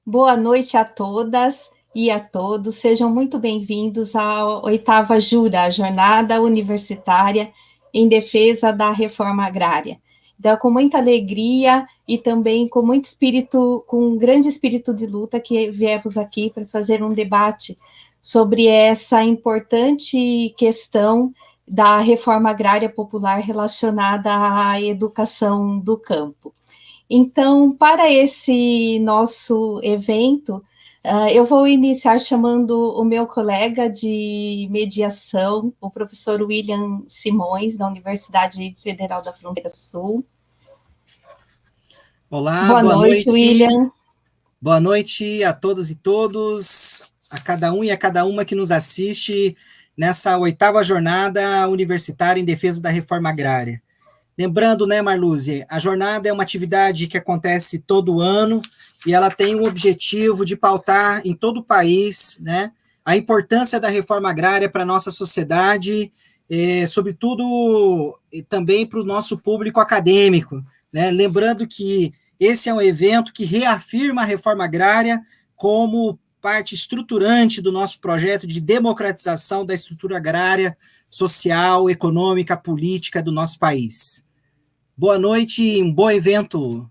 Boa noite a todas e a todos. Sejam muito bem-vindos à oitava Jura, a Jornada Universitária em Defesa da Reforma Agrária. Então, com muita alegria e também com muito espírito, com um grande espírito de luta que viemos aqui para fazer um debate sobre essa importante questão da reforma agrária popular relacionada à educação do campo. Então, para esse nosso evento, eu vou iniciar chamando o meu colega de mediação, o professor William Simões, da Universidade Federal da Fronteira Sul. Olá, Boa noite, William. Boa noite a todas e todos, a cada um e a cada uma que nos assiste nessa oitava jornada universitária em defesa da reforma agrária. Lembrando, né, Marluze, a jornada é uma atividade que acontece todo ano e ela tem o objetivo de pautar em todo o país, né, a importância da reforma agrária para a nossa sociedade, sobretudo também para o nosso público acadêmico, né, lembrando que esse é um evento que reafirma a reforma agrária como parte estruturante do nosso projeto de democratização da estrutura agrária, social, econômica, política do nosso país. Boa noite e um bom evento.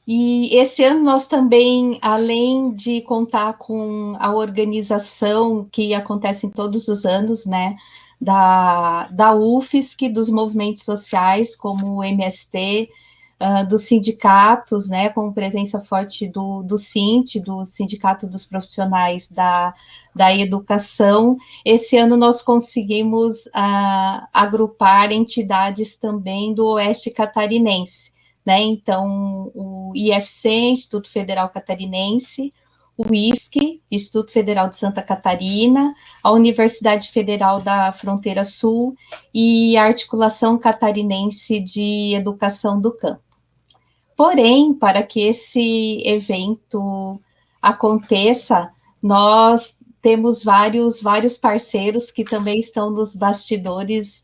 E esse ano nós também, além de contar com a organização que acontece todos os anos, né, da UFSC, dos movimentos sociais, como o MST, dos sindicatos, né, com presença forte do SINT, do Sindicato dos Profissionais da Educação. Esse ano nós conseguimos agrupar entidades também do Oeste Catarinense, né? Então, o IFC, Instituto Federal Catarinense, o IFSC, Instituto Federal de Santa Catarina, a Universidade Federal da Fronteira Sul e a Articulação Catarinense de Educação do Campo. Porém, para que esse evento aconteça, nós temos vários parceiros que também estão nos bastidores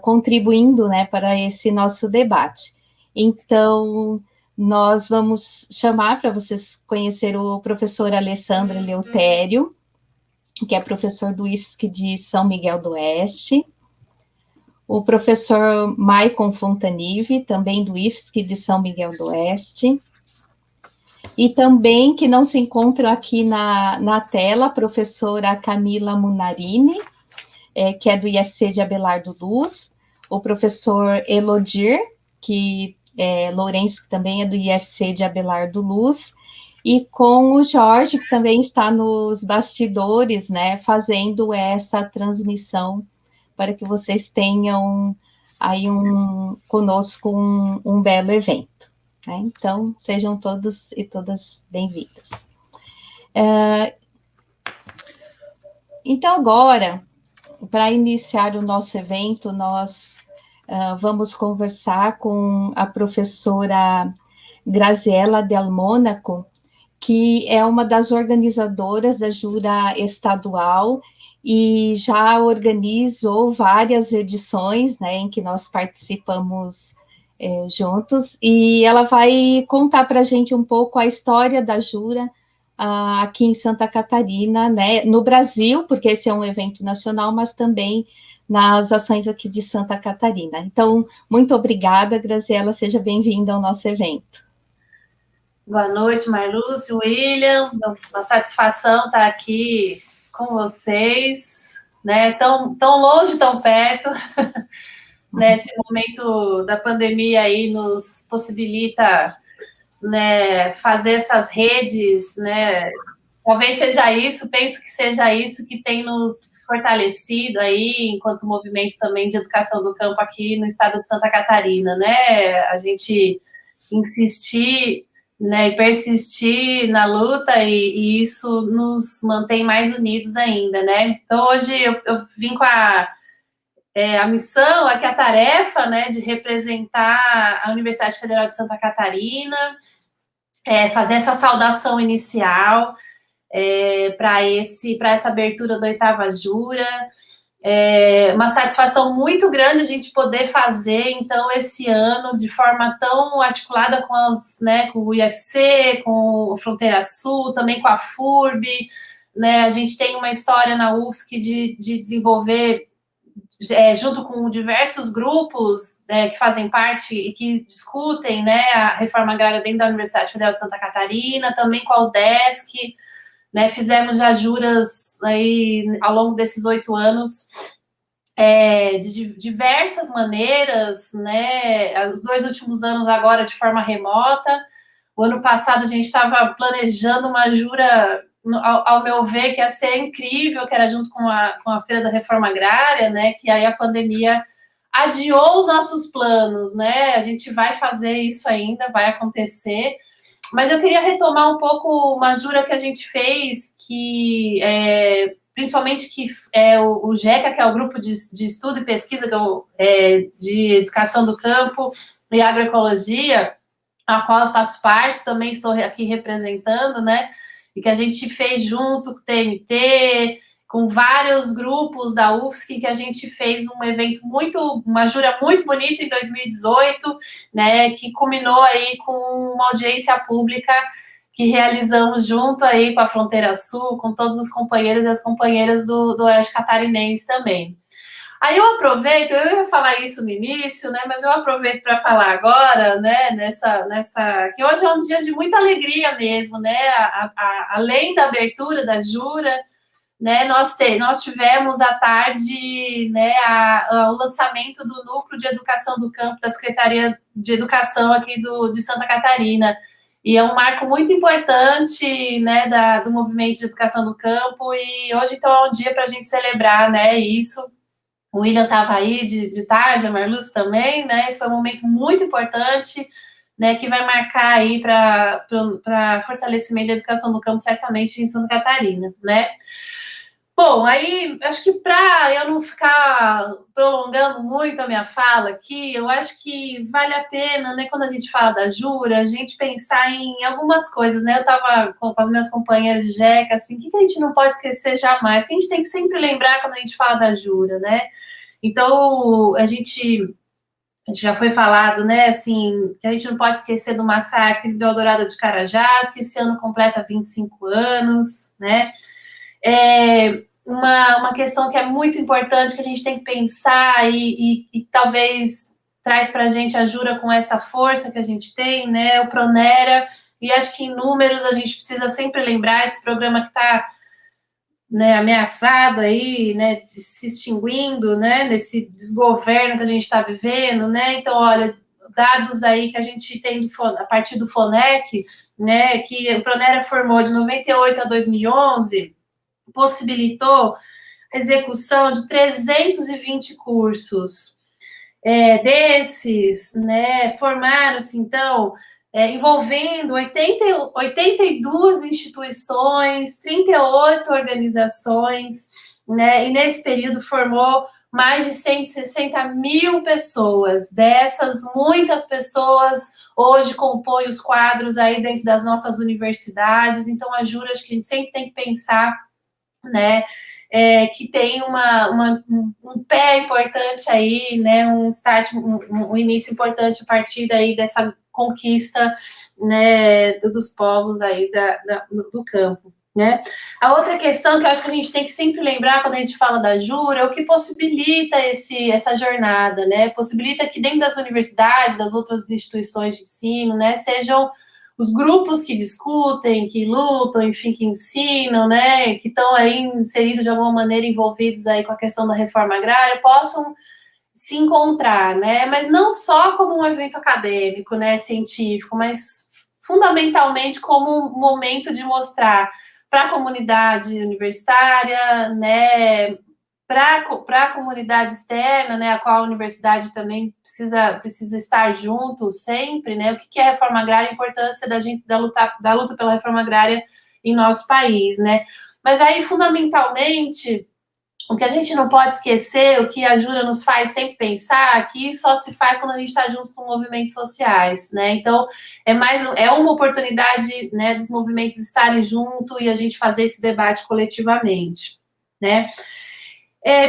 contribuindo, né, para esse nosso debate. Então, nós vamos chamar para vocês conhecer o professor Alessandro Eleutério, que é professor do IFSC de São Miguel do Oeste, o professor Maicon Fontanive, também do IFSC de São Miguel do Oeste, e também, que não se encontram aqui na tela, a professora Camila Munarini, que é do IFC de Abelardo Luz, o professor Elodir, Lourenço, que também é do IFC de Abelardo Luz, e com o Jorge, que também está nos bastidores, né, fazendo essa transmissão para que vocês tenham aí conosco um belo evento. Né? Então, sejam todos e todas bem-vindas. Então, agora, para iniciar o nosso evento, nós vamos conversar com a professora Graziela Del Mônaco, que é uma das organizadoras da Jura Estadual e já organizou várias edições, né, em que nós participamos juntos, e ela vai contar para a gente um pouco a história da Jura aqui em Santa Catarina, né, no Brasil, porque esse é um evento nacional, mas também nas ações aqui de Santa Catarina. Então, muito obrigada, Graziela, seja bem-vinda ao nosso evento. Boa noite, Marluce, William, uma satisfação estar aqui com vocês, né, tão longe, tão perto, né, esse momento da pandemia aí nos possibilita, né, fazer essas redes, né, talvez seja isso, penso que seja isso que tem nos fortalecido aí, enquanto movimento também de educação do campo aqui no estado de Santa Catarina, né, a gente insistir, né, e persistir na luta e isso nos mantém mais unidos ainda, né? Então, hoje eu vim com a missão, aqui a tarefa, né, de representar a Universidade Federal de Santa Catarina, fazer essa saudação inicial para essa abertura da oitava Jura, Uma satisfação muito grande a gente poder fazer, então, esse ano, de forma tão articulada com o IFC, com a Fronteira Sul, também com a FURB, né? A gente tem uma história na UFSC de desenvolver, junto com diversos grupos, né, que fazem parte e que discutem, né, a reforma agrária dentro da Universidade Federal de Santa Catarina, também com a UDESC, né, fizemos já juras aí ao longo desses 8 anos, de diversas maneiras, né, os 2 últimos anos agora de forma remota. O ano passado a gente estava planejando uma jura, ao meu ver, que ia ser incrível, que era junto com a Feira da Reforma Agrária, né, que aí a pandemia adiou os nossos planos, né, a gente vai fazer isso ainda, vai acontecer. Mas eu queria retomar um pouco uma jura que a gente fez, que principalmente que o GECA, que é o Grupo de Estudo e Pesquisa de Educação do Campo e Agroecologia, a qual eu faço parte, também estou aqui representando, né, e que a gente fez junto com o TNT, com vários grupos da UFSC, que a gente fez um evento uma jura muito bonita em 2018, né, que culminou aí com uma audiência pública que realizamos junto aí com a Fronteira Sul, com todos os companheiros e as companheiras do Oeste Catarinense também. Aí eu aproveito, eu ia falar isso no início, né, mas eu aproveito para falar agora, né, que hoje é um dia de muita alegria mesmo, né, além da abertura da jura, né, nós tivemos à tarde, né, o lançamento do Núcleo de Educação do Campo da Secretaria de Educação aqui de Santa Catarina, e é um marco muito importante, né, do movimento de educação do campo, e hoje, então, é um dia para a gente celebrar, né, isso. O William estava aí de tarde, a Marluz também, né, foi um momento muito importante, né, que vai marcar aí para fortalecimento da educação do campo, certamente, em Santa Catarina, né. Bom, aí, acho que para eu não ficar prolongando muito a minha fala aqui, eu acho que vale a pena, né, quando a gente fala da jura, a gente pensar em algumas coisas, né, eu estava com as minhas companheiras de JECA, assim, o que a gente não pode esquecer jamais, que a gente tem que sempre lembrar quando a gente fala da jura, né, então, a gente já foi falado, né, assim, que a gente não pode esquecer do massacre do Eldorado de Carajás, que esse ano completa 25 anos, né, uma questão que é muito importante, que a gente tem que pensar e talvez traz para a gente a jura com essa força que a gente tem, né, o Pronera, e acho que em números a gente precisa sempre lembrar esse programa que está, né, ameaçado aí, né, se extinguindo, né, nesse desgoverno que a gente está vivendo, né, então, olha, dados aí que a gente tem a partir do FONEC, né, que o Pronera formou de 98 a 2011, possibilitou a execução de 320 cursos. Desses, né, formaram-se, então, envolvendo 82 instituições, 38 organizações, né, e nesse período formou mais de 160 mil pessoas. Dessas, muitas pessoas hoje compõem os quadros aí dentro das nossas universidades, então, a jura, acho que a gente sempre tem que pensar, né, que tem um pé importante aí, né, um start, um início importante a partir daí dessa conquista, né, dos povos aí do campo, né. A outra questão que eu acho que a gente tem que sempre lembrar quando a gente fala da jura é o que possibilita essa jornada, né, possibilita que dentro das universidades, das outras instituições de ensino, né, sejam os grupos que discutem, que lutam, enfim, que ensinam, né, que estão aí inseridos de alguma maneira, envolvidos aí com a questão da reforma agrária, possam se encontrar, né, mas não só como um evento acadêmico, né, científico, mas fundamentalmente como um momento de mostrar para a comunidade universitária, né, para a comunidade externa, né, a qual a universidade também precisa estar junto sempre, né, o que é a reforma agrária, a importância da luta pela reforma agrária em nosso país, né, mas aí, fundamentalmente, o que a gente não pode esquecer, o que a jura nos faz sempre pensar, que isso só se faz quando a gente está junto com movimentos sociais, né, então, é uma oportunidade, né, dos movimentos estarem junto e a gente fazer esse debate coletivamente, né.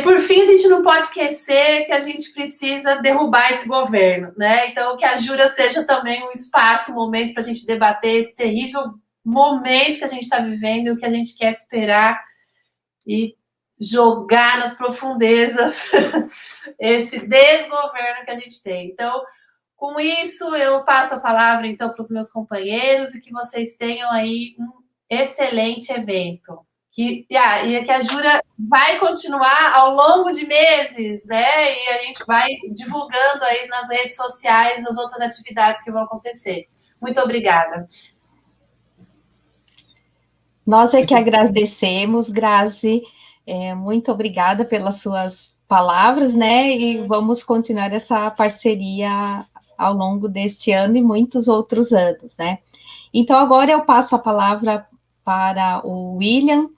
Por fim, a gente não pode esquecer que a gente precisa derrubar esse governo, né? Então, que a Jura seja também um espaço, um momento para a gente debater esse terrível momento que a gente está vivendo e o que a gente quer superar e jogar nas profundezas esse desgoverno que a gente tem. Então, com isso, eu passo a palavra, então, para os meus companheiros e que vocês tenham aí um excelente evento. E que a Jura vai continuar ao longo de meses, né? E a gente vai divulgando aí nas redes sociais as outras atividades que vão acontecer. Muito obrigada. Nós é que agradecemos, Grazi. Muito obrigada pelas suas palavras, né? E vamos continuar essa parceria ao longo deste ano e muitos outros anos, né? Então, agora eu passo a palavra para o William,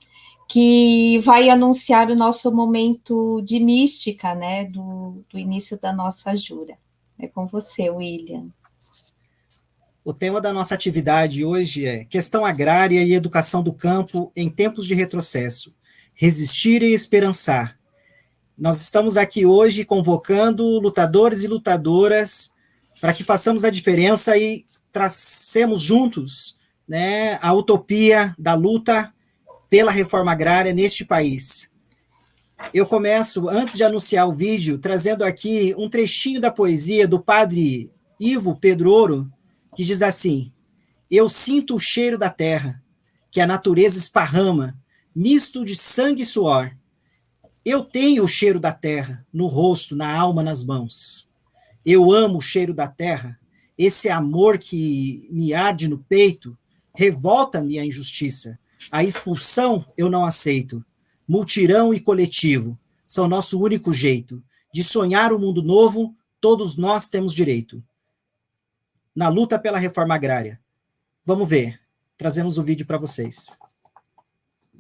que vai anunciar o nosso momento de mística, né? Do início da nossa Jura. É com você, William. O tema da nossa atividade hoje é questão agrária e educação do campo em tempos de retrocesso. Resistir e esperançar. Nós estamos aqui hoje convocando lutadores e lutadoras para que façamos a diferença e tracemos juntos, né, a utopia da luta pela reforma agrária neste país. Eu começo, antes de anunciar o vídeo, trazendo aqui um trechinho da poesia do padre Ivo Pedroro, que diz assim: eu sinto o cheiro da terra, que a natureza esparrama, misto de sangue e suor. Eu tenho o cheiro da terra, no rosto, na alma, nas mãos. Eu amo o cheiro da terra, esse amor que me arde no peito, revolta-me a injustiça. A expulsão eu não aceito. Multirão e coletivo são nosso único jeito. De sonhar um mundo novo, todos nós temos direito. Na luta pela reforma agrária. Vamos ver. Trazemos o vídeo para vocês.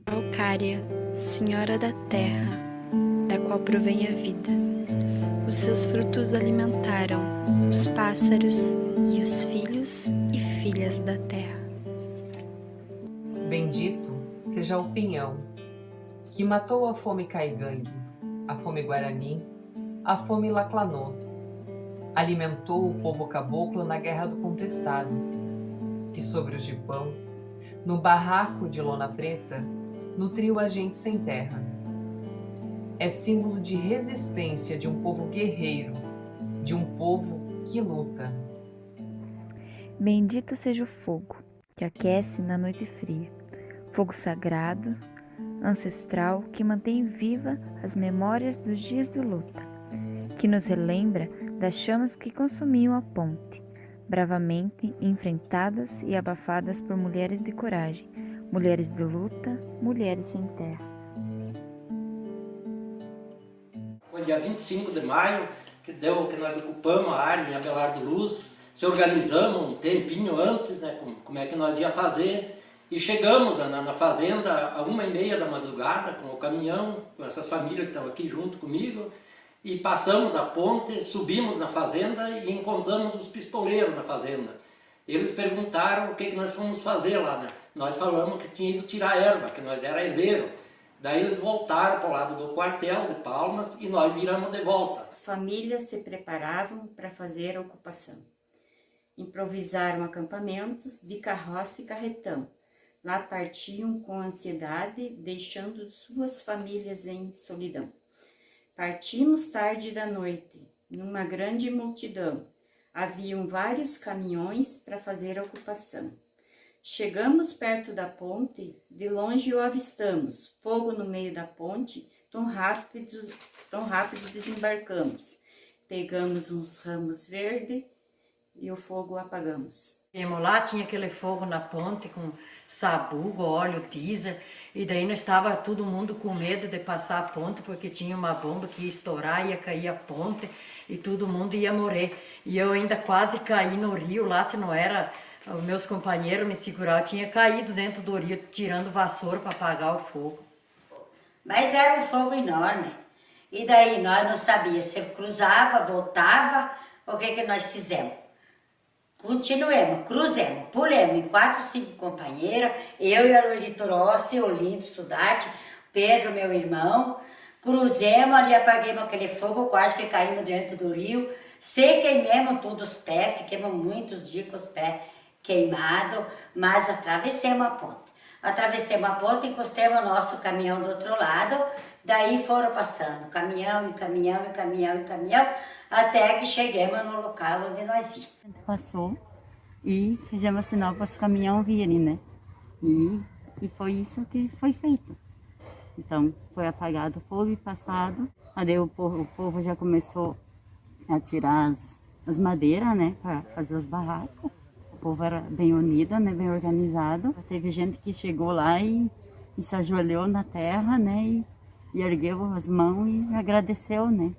Araucária, senhora da terra, da qual provém a vida. Os seus frutos alimentaram os pássaros e os filhos e filhas da terra. Bendito seja o pinhão, que matou a fome caigangue, a fome guarani, a fome laclanô. Alimentou o povo caboclo na guerra do contestado. E sobre o gibão, no barraco de lona preta, nutriu a gente sem terra. É símbolo de resistência de um povo guerreiro, de um povo que luta. Bendito seja o fogo, que aquece na noite fria. Fogo sagrado, ancestral, que mantém viva as memórias dos dias de luta, que nos relembra das chamas que consumiam a ponte, bravamente enfrentadas e abafadas por mulheres de coragem, mulheres de luta, mulheres sem terra. Foi dia 25 de maio que nós ocupamos a área em Abelardo Luz, se organizamos um tempinho antes, né, como é que nós ia fazer, e chegamos na fazenda a 1h30 da madrugada com o caminhão, com essas famílias que estão aqui junto comigo, e passamos a ponte, subimos na fazenda e encontramos os pistoleiros na fazenda. Eles perguntaram o que nós fomos fazer lá, né? Nós falamos que tinha ido tirar erva, que nós era herveiro. Daí eles voltaram para o lado do quartel de Palmas e nós viramos de volta. As famílias se preparavam para fazer a ocupação. Improvisaram acampamentos de carroça e carretão. Lá partiam com ansiedade, deixando suas famílias em solidão. Partimos tarde da noite, numa grande multidão. Haviam vários caminhões para fazer a ocupação. Chegamos perto da ponte, de longe o avistamos. Fogo no meio da ponte, tão rápido desembarcamos. Pegamos uns ramos verdes e o fogo apagamos. Viemos lá, tinha aquele fogo na ponte com sabugo, óleo, diesel, e daí nós estava todo mundo com medo de passar a ponte, porque tinha uma bomba que ia estourar, ia cair a ponte, e todo mundo ia morrer. E eu ainda quase caí no rio lá, se não era, os meus companheiros me seguraram, eu tinha caído dentro do rio, tirando vassoura para apagar o fogo. Mas era um fogo enorme, e daí nós não sabíamos se cruzava, voltava, o que nós fizemos? Continuemos, cruzemos, pulemos em 4, 5 companheiras, eu e a Loirito Rossi, o Lindo Sudate, Pedro, meu irmão, Cruzemos ali, apagamos aquele fogo, quase que caímos dentro do rio. Se queimamos todos os pés, fiquemos muitos dias com os pés queimados, mas atravessamos a ponte. Atravessamos a ponte, encostamos o nosso caminhão do outro lado, daí foram passando caminhão, até que chegamos no local onde nós íamos. A gente passou e fizemos sinal para os caminhões virem, né? E foi isso que foi feito. Então, foi apagado o fogo e passado. Aí o povo já começou a tirar as madeiras, né? Para fazer os barracos. O povo era bem unido, né? Bem organizado. Teve gente que chegou lá e se ajoelhou na terra, né? E ergueu as mãos e agradeceu, né?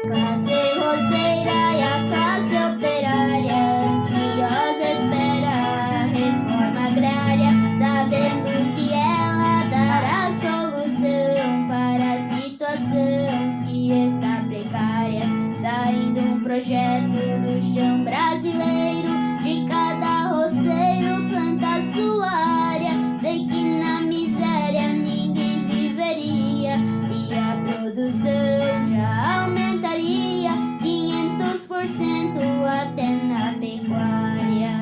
Classe roceira e a classe operária, ansiosa espera a reforma agrária, sabendo que ela dará solução para a situação que está precária, saindo um projeto do chão brasileiro, de cada roceiro planta sua área, sei que na miséria ninguém viveria e a produção já aumentaria 500% até na pecuária.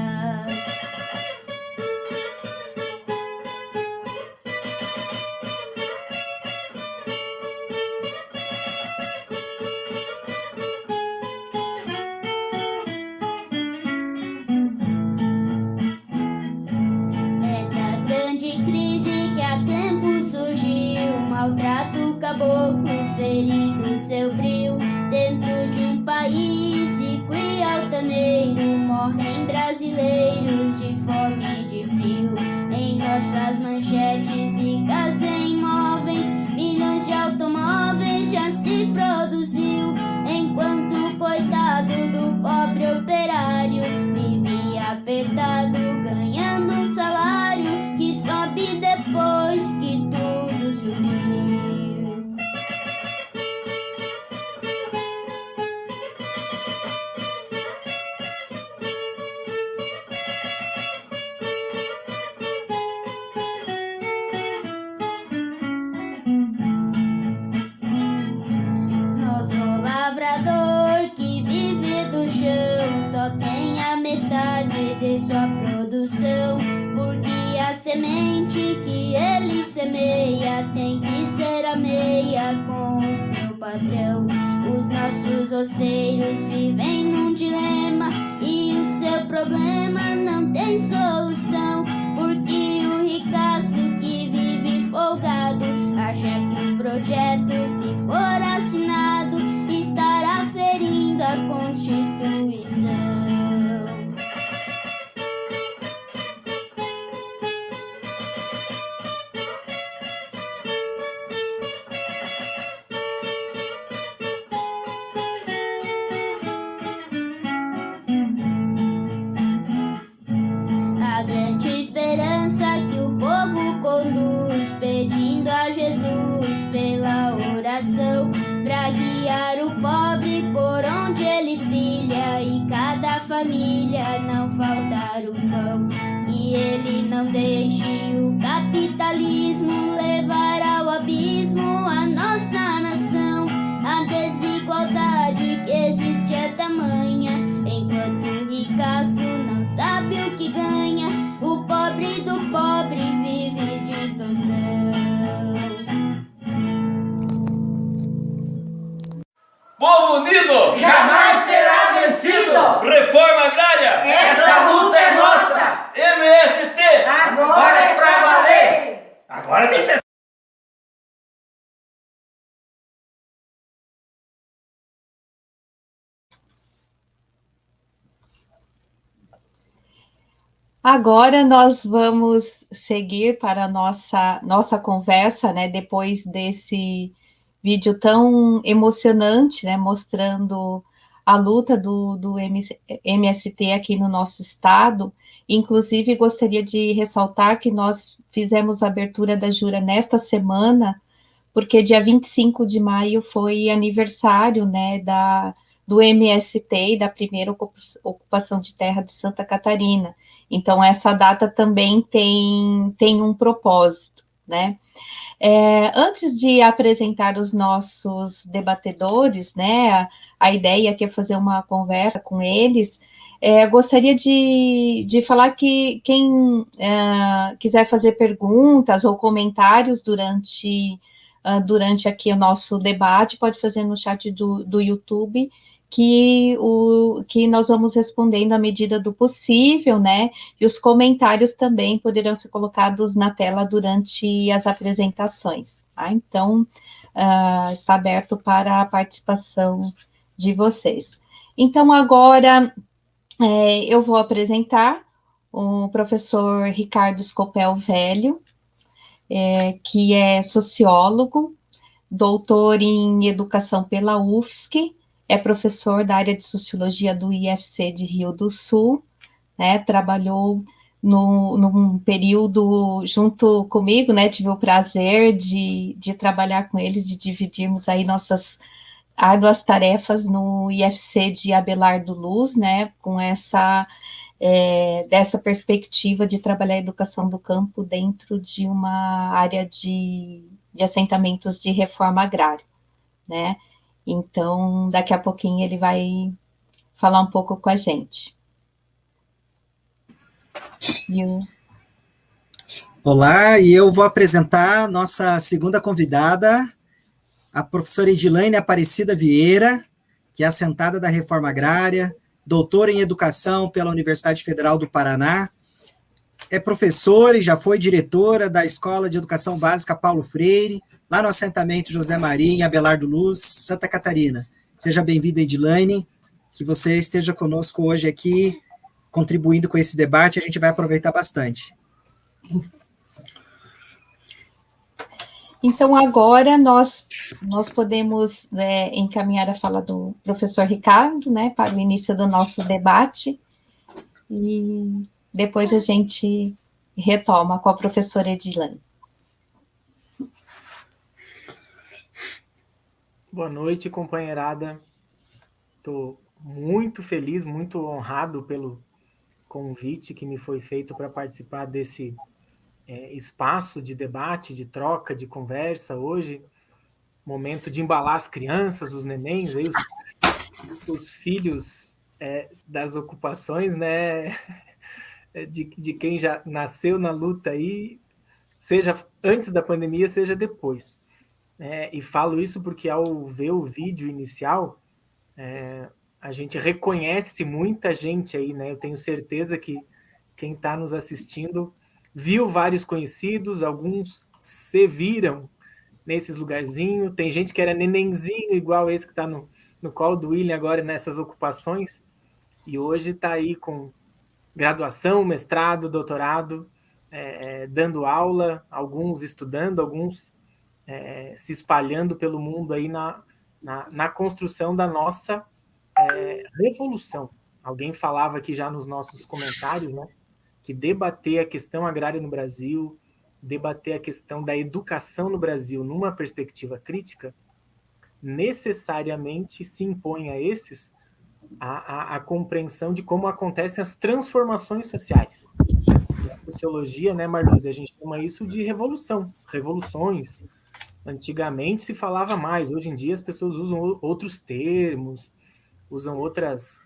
Esta grande crise que há tempo surgiu, maltrata o caboclo, ferindo seu brio. Dentro de um país rico e altaneiro, morrem brasileiros de fome e de frio. Em nossas manchetes ricas em imóveis, milhões de automóveis já se produziu, enquanto o coitado do pobre operário vive apertado, ganhando um salário que sobe depois que tudo subiu. Nosso lavrador que vive do chão só tem a metade de sua produção, porque a semente que ele semeia tem que ser a meia com o seu patrão. Os nossos roceiros vivem num dilema e o seu problema não tem solução, porque o ricaço que vive folgado acha que o projeto, se for assinado, estará ferindo a Constituição. A grande esperança que o povo conduz, pedindo a Jesus pela oração, pra guiar o pobre por onde ele trilha e cada família não faltar o pão. Que ele não deixe o capitalismo levar ao abismo a nossa nação. A desigualdade que existe é tamanha, enquanto o ricaço não sabe o que ganha, o pobre do pobre vive de tostão. Povo unido jamais será vencido. Reforma agrária, essa luta é nossa. MST, agora é pra valer. Agora tem que ter. Agora nós vamos seguir para a nossa conversa, né, depois desse vídeo tão emocionante, né, mostrando a luta do MST aqui no nosso estado. Inclusive, gostaria de ressaltar que nós fizemos a abertura da Jura nesta semana, porque dia 25 de maio foi aniversário, né, do MST e da primeira ocupação de terra de Santa Catarina. Então, essa data também tem um propósito, né? Antes de apresentar os nossos debatedores, né, a ideia aqui é fazer uma conversa com eles. Gostaria de falar que quem quiser fazer perguntas ou comentários durante aqui o nosso debate, pode fazer no chat do YouTube, que nós vamos respondendo à medida do possível, né? E os comentários também poderão ser colocados na tela durante as apresentações, tá? Então, está aberto para a participação de vocês. Então, agora, eu vou apresentar o professor Ricardo Scopel Velho, que é sociólogo, doutor em educação pela UFSC, é professor da área de sociologia do IFC de Rio do Sul, né, trabalhou num período junto comigo, né, tive o prazer de trabalhar com ele, de dividirmos aí nossas árduas tarefas no IFC de Abelardo Luz, né, com dessa perspectiva de trabalhar a educação do campo dentro de uma área de assentamentos de reforma agrária, né? Então, daqui a pouquinho ele vai falar um pouco com a gente. Olá, e eu vou apresentar nossa segunda convidada, a professora Edilaine Aparecida Vieira, que é assentada da Reforma Agrária, doutora em Educação pela Universidade Federal do Paraná, é professora e já foi diretora da Escola de Educação Básica Paulo Freire, lá no assentamento José Maria, em Abelardo Luz, Santa Catarina. Seja bem-vinda, Edilaine, que você esteja conosco hoje aqui, contribuindo com esse debate, a gente vai aproveitar bastante. Então, agora nós podemos encaminhar a fala do professor Ricardo, né, para o início do nosso debate, e depois a gente retoma com a professora Edilaine. Boa noite, companheirada. Estou muito feliz, muito honrado pelo convite que me foi feito para participar desse espaço de debate, de troca, de conversa hoje. Momento de embalar as crianças, os nenéns, aí os filhos das ocupações, né? De quem já nasceu na luta aí, seja antes da pandemia, seja depois. E falo isso porque ao ver o vídeo inicial, a gente reconhece muita gente aí, né? Eu tenho certeza que quem está nos assistindo viu vários conhecidos, alguns se viram nesses lugarzinhos, tem gente que era nenenzinho igual esse que está no colo do William agora nessas ocupações, e hoje está aí com graduação, mestrado, doutorado, dando aula, alguns estudando, alguns se espalhando pelo mundo aí na construção da nossa revolução. Alguém falava aqui já nos nossos comentários, né, que debater a questão agrária no Brasil, debater a questão da educação no Brasil numa perspectiva crítica, necessariamente se impõe a esses a compreensão de como acontecem as transformações sociais. E a sociologia, né, Marluz, a gente chama isso de revolução, revoluções. Antigamente se falava mais, hoje em dia as pessoas usam outros termos, usam outras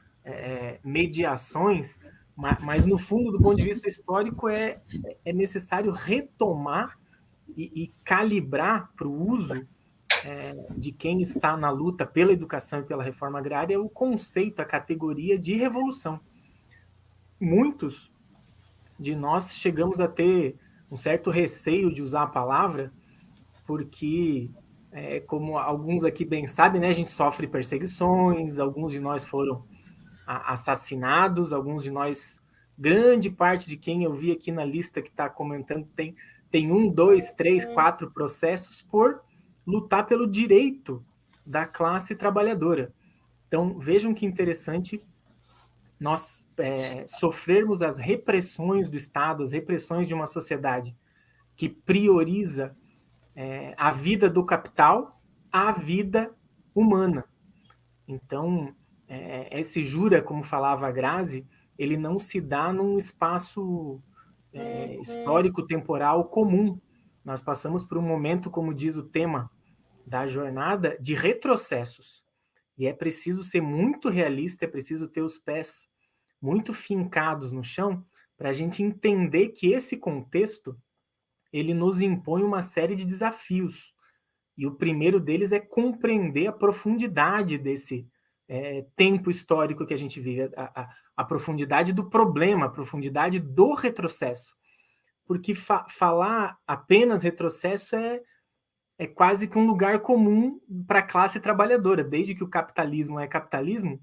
mediações, mas no fundo, do ponto de vista histórico, é necessário retomar e calibrar para o uso de quem está na luta pela educação e pela reforma agrária o conceito, a categoria de revolução. Muitos de nós chegamos a ter um certo receio de usar a palavra, porque, como alguns aqui bem sabem, né, a gente sofre perseguições, alguns de nós foram assassinados, alguns de nós, grande parte de quem eu vi aqui na lista que está comentando, tem 1, 2, 3, 4 processos por lutar pelo direito da classe trabalhadora. Então, vejam que interessante nós sofrermos as repressões do Estado, as repressões de uma sociedade que prioriza a vida do capital à vida humana. Então, esse jura, como falava a Grazi, ele não se dá num espaço histórico-temporal comum. Nós passamos por um momento, como diz o tema da jornada, de retrocessos. E é preciso ser muito realista, é preciso ter os pés muito fincados no chão para a gente entender que esse contexto ele nos impõe uma série de desafios. E o primeiro deles é compreender a profundidade desse tempo histórico que a gente vive, a profundidade do problema, a profundidade do retrocesso. Porque falar apenas retrocesso é quase que um lugar comum para a classe trabalhadora. Desde que o capitalismo é capitalismo,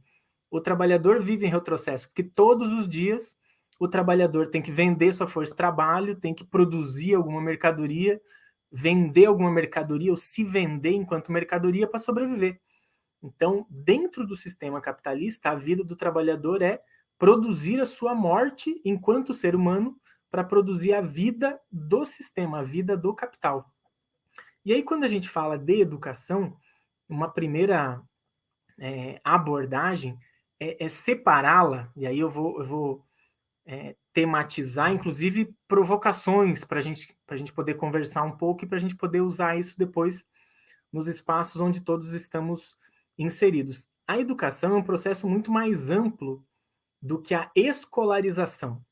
o trabalhador vive em retrocesso, porque todos os dias o trabalhador tem que vender sua força de trabalho, tem que produzir alguma mercadoria, vender alguma mercadoria ou se vender enquanto mercadoria para sobreviver. Então, dentro do sistema capitalista, a vida do trabalhador é produzir a sua morte enquanto ser humano para produzir a vida do sistema, a vida do capital. E aí, quando a gente fala de educação, uma primeira abordagem é separá-la, e aí eu vou tematizar, inclusive, provocações para a gente poder conversar um pouco e para a gente poder usar isso depois nos espaços onde todos estamos inseridos. A educação é um processo muito mais amplo do que a escolarização.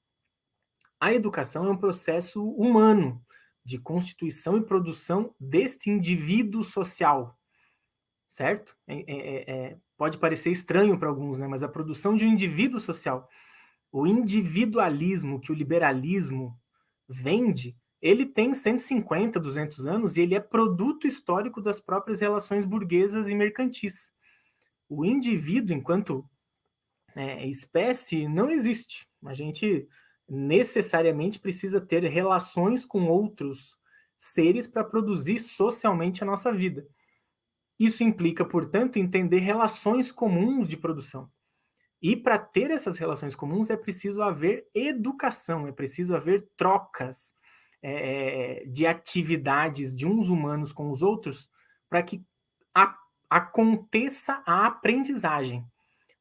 A educação é um processo humano de constituição e produção deste indivíduo social, certo? Pode parecer estranho para alguns, né? Mas a produção de um indivíduo social, o individualismo que o liberalismo vende, ele tem 150, 200 anos e ele é produto histórico das próprias relações burguesas e mercantis. O indivíduo, enquanto espécie, não existe. A gente necessariamente precisa ter relações com outros seres para produzir socialmente a nossa vida. Isso implica, portanto, entender relações comuns de produção. E para ter essas relações comuns é preciso haver educação, é preciso haver trocas de atividades de uns humanos com os outros para que aconteça a aprendizagem.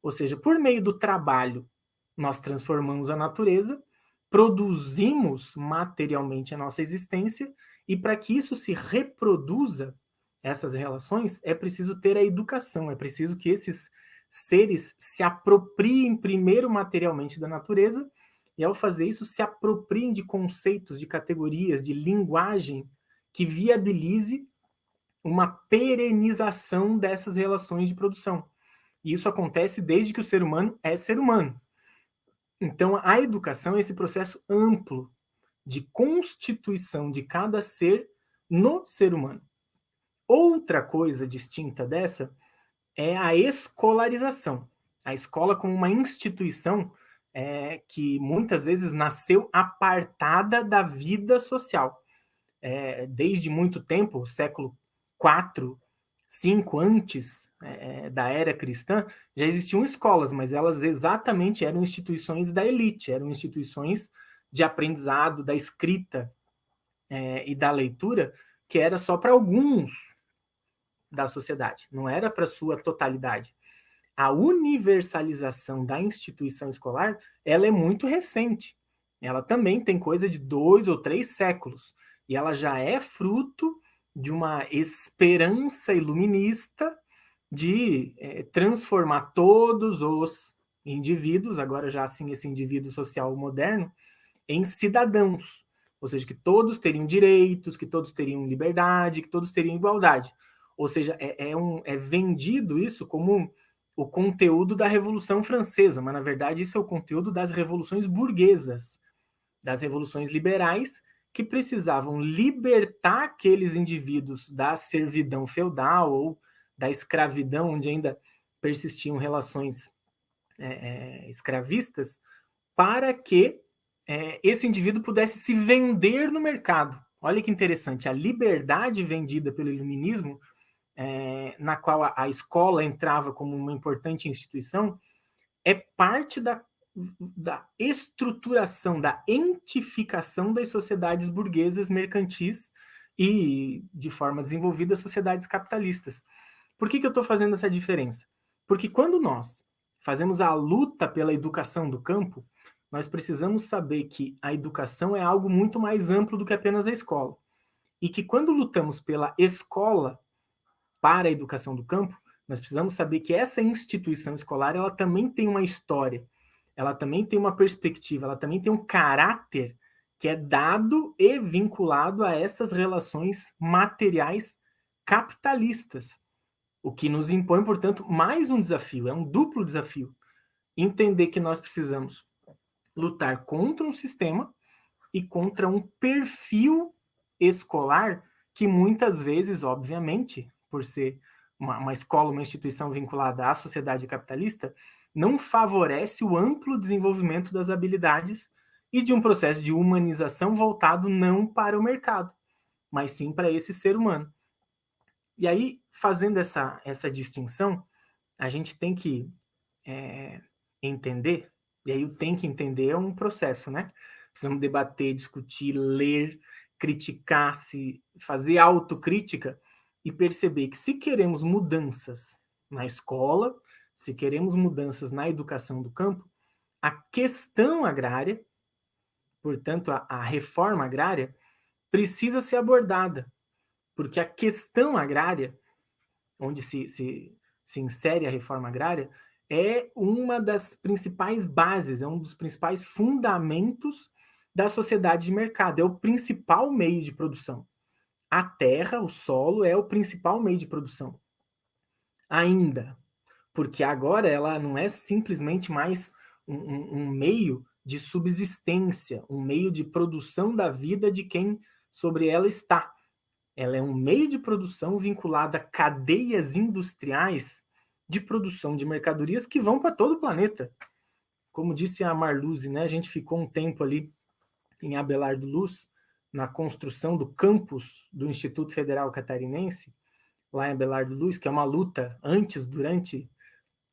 Ou seja, por meio do trabalho, nós transformamos a natureza, produzimos materialmente a nossa existência e para que isso se reproduza, essas relações, é preciso ter a educação, é preciso que esses seres se apropriem primeiro materialmente da natureza e, ao fazer isso, se apropriem de conceitos, de categorias, de linguagem que viabilize uma perenização dessas relações de produção. E isso acontece desde que o ser humano é ser humano. Então, a educação é esse processo amplo de constituição de cada ser no ser humano. Outra coisa distinta dessa é a escolarização. A escola como uma instituição que muitas vezes nasceu apartada da vida social. Desde muito tempo, século IV, V antes da era cristã, já existiam escolas, mas elas exatamente eram instituições da elite, eram instituições de aprendizado, da escrita e da leitura, que era só para alguns da sociedade, não era para sua totalidade. A universalização da instituição escolar, ela é muito recente. Ela também tem coisa de 2 ou 3 séculos, e ela já é fruto de uma esperança iluminista de transformar todos os indivíduos, agora já assim esse indivíduo social moderno, em cidadãos. Ou seja, que todos teriam direitos, que todos teriam liberdade, que todos teriam igualdade. Ou seja, é vendido isso como o conteúdo da Revolução Francesa, mas na verdade isso é o conteúdo das revoluções burguesas, das revoluções liberais, que precisavam libertar aqueles indivíduos da servidão feudal ou da escravidão, onde ainda persistiam relações escravistas, para que esse indivíduo pudesse se vender no mercado. Olha que interessante, a liberdade vendida pelo iluminismo, na qual a escola entrava como uma importante instituição, é parte da estruturação, da entificação das sociedades burguesas mercantis e, de forma desenvolvida, sociedades capitalistas. Por que eu estou fazendo essa diferença? Porque quando nós fazemos a luta pela educação do campo, nós precisamos saber que a educação é algo muito mais amplo do que apenas a escola. E que quando lutamos pela escola para a educação do campo, nós precisamos saber que essa instituição escolar, ela também tem uma história, ela também tem uma perspectiva, ela também tem um caráter que é dado e vinculado a essas relações materiais capitalistas. O que nos impõe, portanto, mais um desafio, é um duplo desafio. Entender que nós precisamos lutar contra um sistema e contra um perfil escolar que muitas vezes, obviamente, por ser uma escola, uma instituição vinculada à sociedade capitalista, não favorece o amplo desenvolvimento das habilidades e de um processo de humanização voltado não para o mercado, mas sim para esse ser humano. E aí, fazendo essa distinção, a gente tem que entender, e aí o tem que entender é um processo, né? Precisamos debater, discutir, ler, criticar, fazer autocrítica e perceber que se queremos mudanças na escola, se queremos mudanças na educação do campo, a questão agrária, portanto, a reforma agrária, precisa ser abordada, porque a questão agrária, onde se insere a reforma agrária, é uma das principais bases, é um dos principais fundamentos da sociedade de mercado, é o principal meio de produção. A terra, o solo, é o principal meio de produção. Ainda, porque agora ela não é simplesmente mais um meio de subsistência, um meio de produção da vida de quem sobre ela está. Ela é um meio de produção vinculado a cadeias industriais de produção de mercadorias que vão para todo o planeta. Como disse a Marluce, né, a gente ficou um tempo ali em Abelardo Luz, na construção do campus do Instituto Federal Catarinense, lá em Abelardo Luz, que é uma luta antes, durante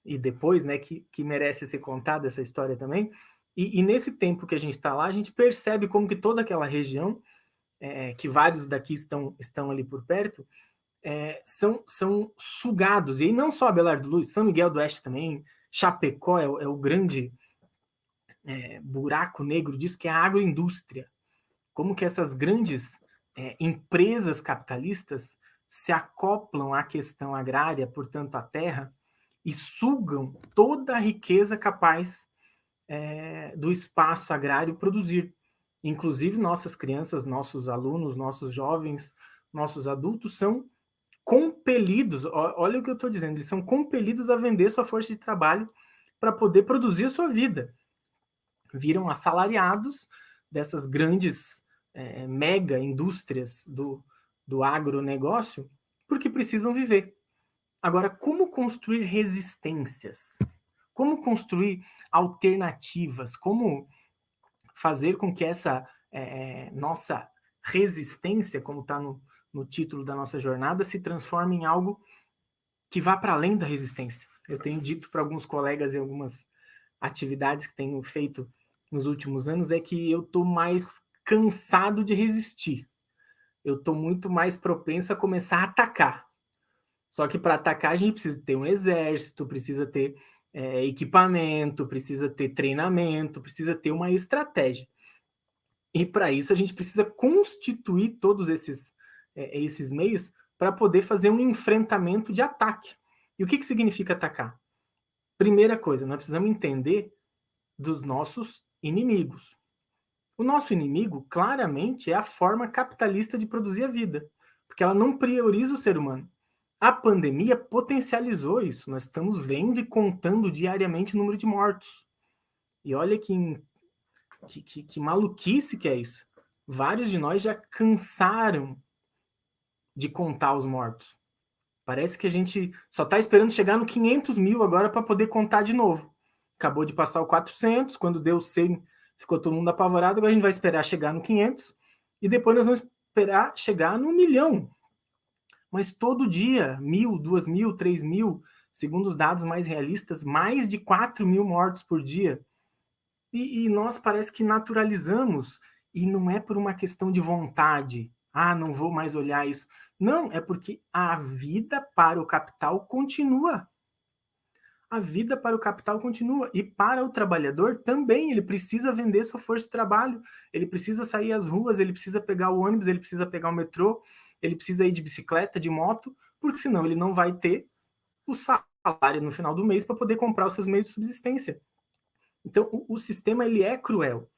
e depois, né, que merece ser contada essa história também. E nesse tempo que a gente está lá, a gente percebe como que toda aquela região, que vários daqui estão ali por perto, são sugados, e não só Abelardo Luz, São Miguel do Oeste também, Chapecó é o grande buraco negro disso, que é a agroindústria. Como que essas grandes empresas capitalistas se acoplam à questão agrária, portanto à terra, e sugam toda a riqueza capaz do espaço agrário produzir. Inclusive nossas crianças, nossos alunos, nossos jovens, nossos adultos são compelidos, olha o que eu estou dizendo, eles são compelidos a vender sua força de trabalho para poder produzir a sua vida. Viram assalariados dessas grandes mega indústrias do agronegócio, porque precisam viver. Agora, como construir resistências? Como construir alternativas? Como fazer com que essa nossa resistência, como está no título da nossa jornada, se transforme em algo que vá para além da resistência? Eu tenho dito para alguns colegas em algumas atividades que tenho feito nos últimos anos, é que eu estou mais cansado de resistir. Eu estou muito mais propenso a começar a atacar. Só que para atacar a gente precisa ter um exército, precisa ter equipamento, precisa ter treinamento, precisa ter uma estratégia. E para isso a gente precisa constituir todos esses meios para poder fazer um enfrentamento de ataque. E o que significa atacar? Primeira coisa, nós precisamos entender dos nossos inimigos. O nosso inimigo, claramente, é a forma capitalista de produzir a vida, porque ela não prioriza o ser humano. A pandemia potencializou isso. Nós estamos vendo e contando diariamente o número de mortos. E olha que maluquice que é isso. Vários de nós já cansaram de contar os mortos. Parece que a gente só está esperando chegar no 500 mil agora para poder contar de novo. Acabou de passar o 400, quando deu 100, ficou todo mundo apavorado, agora a gente vai esperar chegar no 500, e depois nós vamos esperar chegar no 1 milhão. Mas todo dia, 1.000, 2.000, 3.000, segundo os dados mais realistas, mais de 4.000 mortos por dia. E nós parece que naturalizamos, e não é por uma questão de vontade. Não vou mais olhar isso. Não, é porque a vida para o capital continua. a vida para o capital continua. E para o trabalhador também, ele precisa vender sua força de trabalho, ele precisa sair às ruas, ele precisa pegar o ônibus, ele precisa pegar o metrô, ele precisa ir de bicicleta, de moto, porque senão ele não vai ter o salário no final do mês para poder comprar os seus meios de subsistência. Então, o sistema ele é cruel.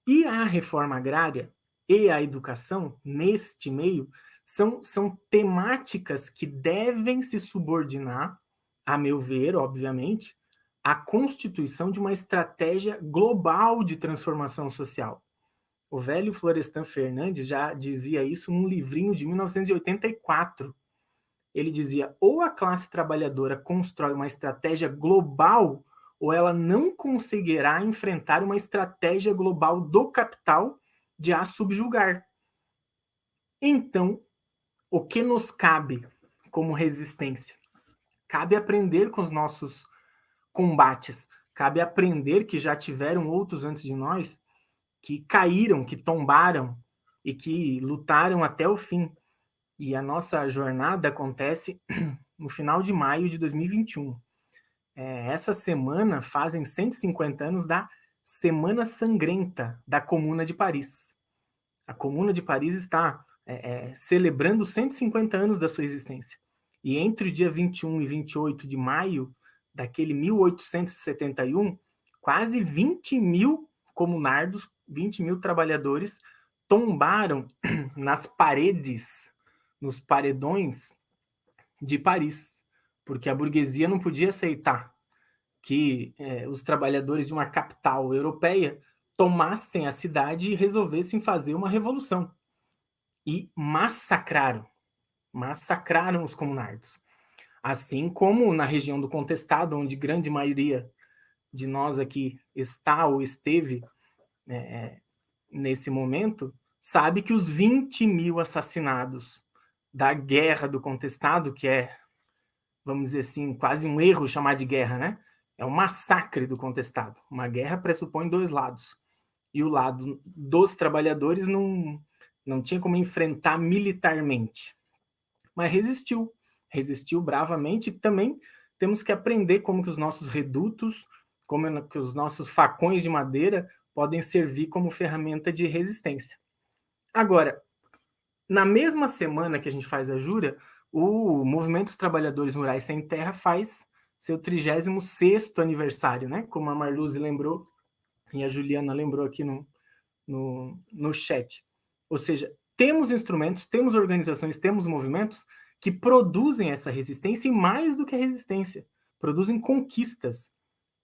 E a reforma agrária e a educação, neste meio, são temáticas que devem se subordinar, a meu ver, obviamente, à constituição de uma estratégia global de transformação social. O velho Florestan Fernandes já dizia isso num livrinho de 1984. Ele dizia, ou a classe trabalhadora constrói uma estratégia global, ou ela não conseguirá enfrentar uma estratégia global do capital de a subjugar. Então, o que nos cabe como resistência? Cabe aprender com os nossos combates, cabe aprender que já tiveram outros antes de nós, que caíram, que tombaram e que lutaram até o fim. E a nossa jornada acontece no final de maio de 2021. Essa semana fazem 150 anos da Semana Sangrenta da Comuna de Paris. A Comuna de Paris está celebrando 150 anos da sua existência. E entre o dia 21 e 28 de maio daquele 1871, quase 20 mil comunardos, 20 mil trabalhadores tombaram nas paredes, nos paredões de Paris, porque a burguesia não podia aceitar que os trabalhadores de uma capital europeia tomassem a cidade e resolvessem fazer uma revolução. E massacraram os comunardos. Assim como na região do Contestado, onde grande maioria de nós aqui está ou esteve nesse momento, sabe que os 20 mil assassinados da Guerra do Contestado, que é, vamos dizer assim, quase um erro chamar de guerra, né? É um massacre do Contestado. Uma guerra pressupõe dois lados. E o lado dos trabalhadores não tinha como enfrentar militarmente. Mas resistiu bravamente. E também temos que aprender como que os nossos redutos, como que os nossos facões de madeira podem servir como ferramenta de resistência. Agora, na mesma semana que a gente faz a Jura, o Movimento dos Trabalhadores Rurais Sem Terra faz seu 36º aniversário, né? Como a Marluce lembrou e a Juliana lembrou aqui no chat. Ou seja, temos instrumentos, temos organizações, temos movimentos que produzem essa resistência e mais do que a resistência, produzem conquistas,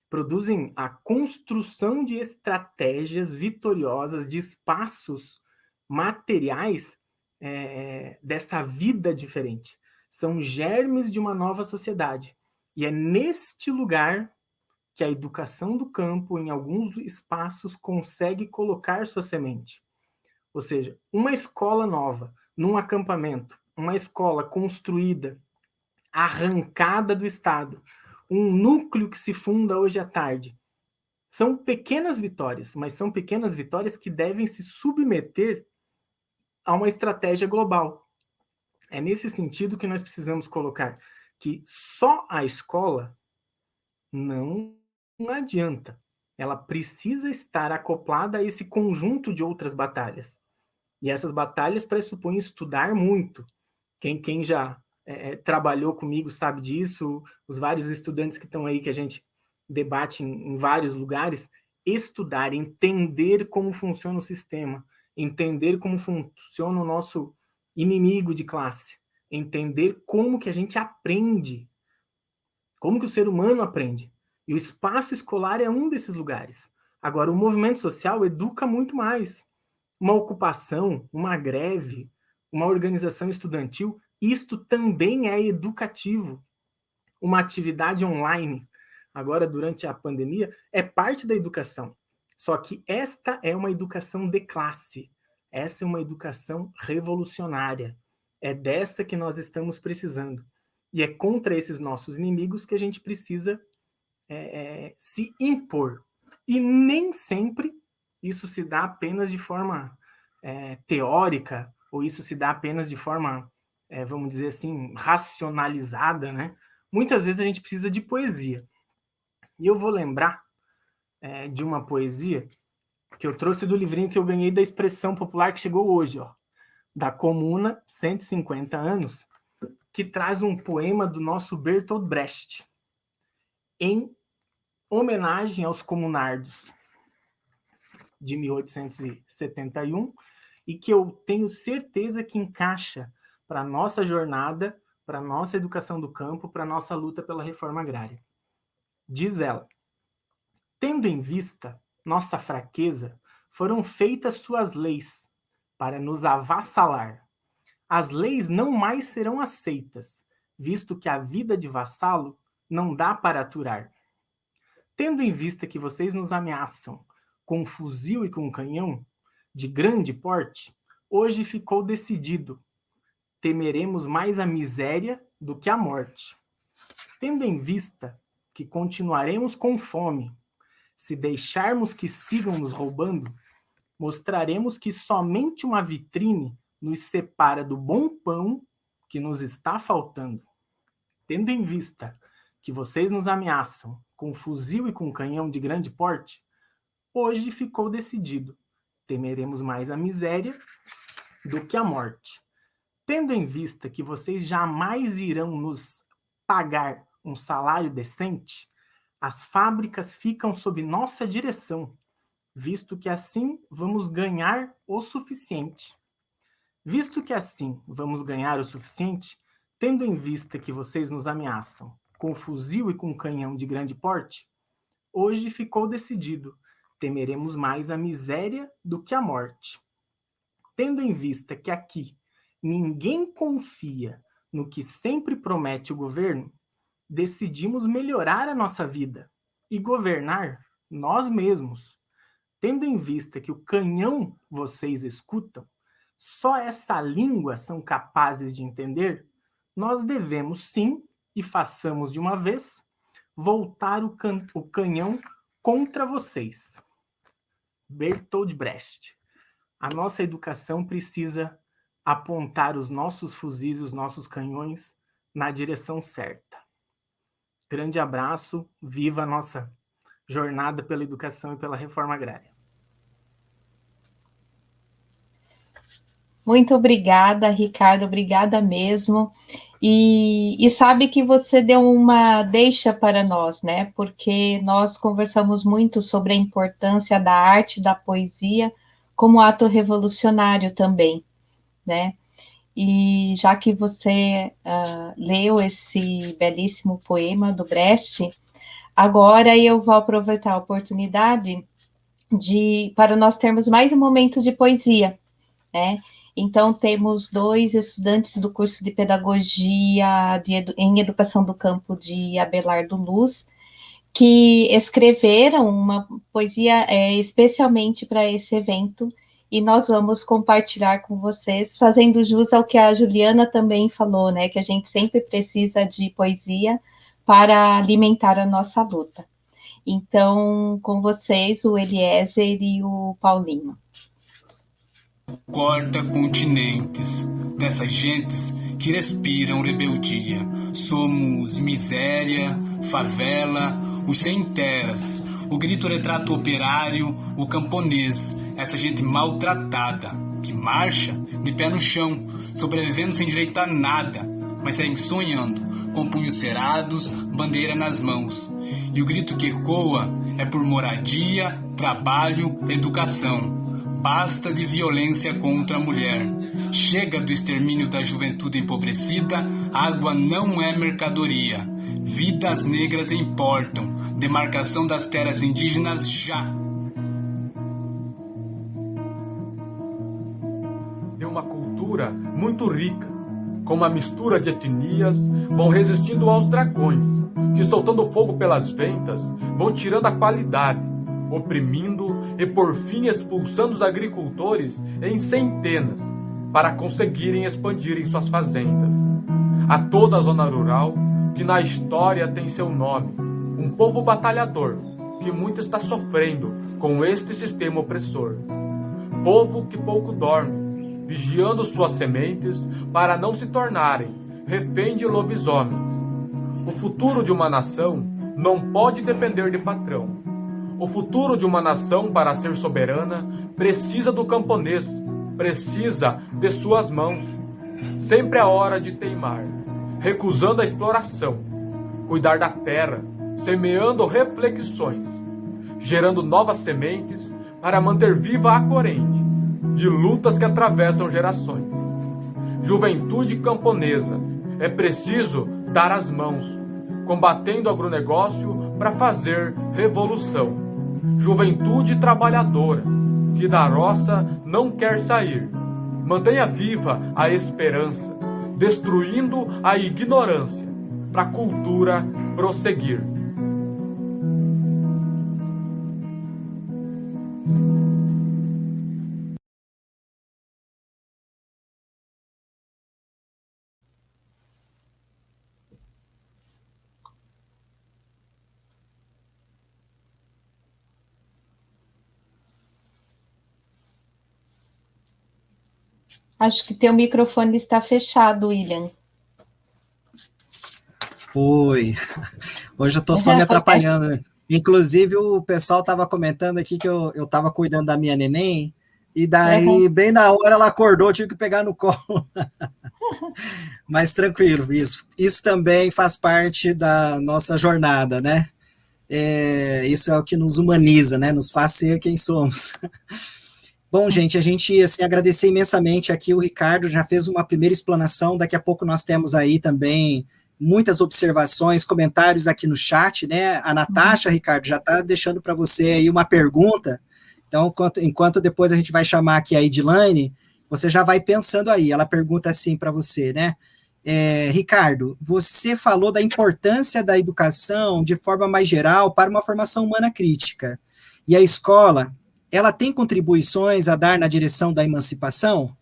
produzem a construção de estratégias vitoriosas, de espaços materiais dessa vida diferente. São germes de uma nova sociedade. E é neste lugar que a educação do campo, em alguns espaços, consegue colocar sua semente. Ou seja, uma escola nova, num acampamento, uma escola construída, arrancada do Estado, um núcleo que se funda hoje à tarde. São pequenas vitórias, mas são pequenas vitórias que devem se submeter a uma estratégia global. É nesse sentido que nós precisamos colocar que só a escola não adianta. Ela precisa estar acoplada a esse conjunto de outras batalhas. E essas batalhas pressupõem estudar muito. Quem já trabalhou comigo sabe disso, os vários estudantes que estão aí, que a gente debate em vários lugares, estudar, entender como funciona o sistema, entender como funciona o nosso inimigo de classe, entender como que a gente aprende, como que o ser humano aprende. E o espaço escolar é um desses lugares. Agora, o movimento social educa muito mais. Uma ocupação, uma greve, uma organização estudantil, isto também é educativo. Uma atividade online, agora durante a pandemia, é parte da educação. Só que esta é uma educação de classe. Essa é uma educação revolucionária. É dessa que nós estamos precisando. E é contra esses nossos inimigos que a gente precisa se impor. E nem sempre isso se dá apenas de forma teórica, ou isso se dá apenas de forma, vamos dizer assim, racionalizada, né? muitas vezes a gente precisa de poesia. E eu vou lembrar de uma poesia que eu trouxe do livrinho que eu ganhei da Expressão Popular, que chegou hoje, ó, da Comuna, 150 anos, que traz um poema do nosso Bertolt Brecht, em homenagem aos comunardos de 1871, e que eu tenho certeza que encaixa para a nossa jornada, para a nossa educação do campo, para a nossa luta pela reforma agrária. Diz ela: tendo em vista nossa fraqueza, foram feitas suas leis para nos avassalar. As leis não mais serão aceitas, visto que a vida de vassalo não dá para aturar. Tendo em vista que vocês nos ameaçam com fuzil e com canhão de grande porte, hoje ficou decidido: temeremos mais a miséria do que a morte. Tendo em vista que continuaremos com fome, se deixarmos que sigam nos roubando, mostraremos que somente uma vitrine nos separa do bom pão que nos está faltando. Tendo em vista que vocês nos ameaçam com fuzil e com canhão de grande porte, hoje ficou decidido: temeremos mais a miséria do que a morte. Tendo em vista que vocês jamais irão nos pagar um salário decente, as fábricas ficam sob nossa direção, visto que assim vamos ganhar o suficiente. Visto que assim vamos ganhar o suficiente, tendo em vista que vocês nos ameaçam com fuzil e com canhão de grande porte, hoje ficou decidido: temeremos mais a miséria do que a morte. Tendo em vista que aqui ninguém confia no que sempre promete o governo, decidimos melhorar a nossa vida e governar nós mesmos. Tendo em vista que o canhão vocês escutam, só essa língua são capazes de entender, nós devemos sim, e façamos de uma vez, voltar o canhão contra vocês. Bertolt Brecht. A nossa educação precisa apontar os nossos fuzis e os nossos canhões na direção certa. Grande abraço, viva a nossa jornada pela educação e pela reforma agrária. Muito obrigada, Ricardo, obrigada mesmo. E sabe que você deu uma deixa para nós, né? Porque nós conversamos muito sobre a importância da arte e da poesia como ato revolucionário também, né? E já que você leu esse belíssimo poema do Brecht, agora eu vou aproveitar a oportunidade para nós termos mais um momento de poesia, né? Então, temos 2 estudantes do curso de Pedagogia em Educação do Campo de Abelardo Luz, que escreveram uma poesia especialmente para esse evento, e nós vamos compartilhar com vocês, fazendo jus ao que a Juliana também falou, né, que a gente sempre precisa de poesia para alimentar a nossa luta. Então, com vocês, o Eliezer e o Paulinho. Corta continentes dessas gentes que respiram rebeldia. Somos miséria, favela, os sem terras. O grito retrata o operário, o camponês, essa gente maltratada, que marcha de pé no chão, sobrevivendo sem direito a nada, mas segue sonhando, com punhos cerrados, bandeira nas mãos. E o grito que ecoa é por moradia, trabalho, educação. Basta de violência contra a mulher. Chega do extermínio da juventude empobrecida. Água não é mercadoria. Vidas negras importam. Demarcação das terras indígenas já. De uma cultura muito rica, com uma mistura de etnias, vão resistindo aos dragões, que soltando fogo pelas ventas, vão tirando a qualidade, oprimindo e por fim expulsando os agricultores em centenas para conseguirem expandirem suas fazendas. A toda a zona rural, que na história tem seu nome, um povo batalhador que muito está sofrendo com este sistema opressor. Povo que pouco dorme, vigiando suas sementes para não se tornarem refém de lobisomens. O futuro de uma nação não pode depender de patrão. O futuro de uma nação, para ser soberana, precisa do camponês, precisa de suas mãos. Sempre é hora de teimar, recusando a exploração, cuidar da terra, semeando reflexões, gerando novas sementes para manter viva a corrente de lutas que atravessam gerações. Juventude camponesa, é preciso dar as mãos, combatendo o agronegócio para fazer revolução. Juventude trabalhadora, que da roça não quer sair. Mantenha viva a esperança, destruindo a ignorância, para a cultura prosseguir. Acho que teu microfone está fechado, William. Foi. Hoje eu estou só me atrapalhando. Inclusive, o pessoal estava comentando aqui que eu estava cuidando da minha neném, e daí, bem na hora, ela acordou, eu tive que pegar no colo. Mas tranquilo, isso também faz parte da nossa jornada, né? Isso é o que nos humaniza, né? Nos faz ser quem somos. Bom, gente, a gente assim, agradecer imensamente aqui, o Ricardo já fez uma primeira explanação, daqui a pouco nós temos aí também muitas observações, comentários aqui no chat, né? A Natasha, Ricardo, já está deixando para você aí uma pergunta, então, enquanto depois a gente vai chamar aqui a Edilane, você já vai pensando aí, ela pergunta assim para você, né? Ricardo, você falou da importância da educação de forma mais geral para uma formação humana crítica, e a escola, ela tem contribuições a dar na direção da emancipação?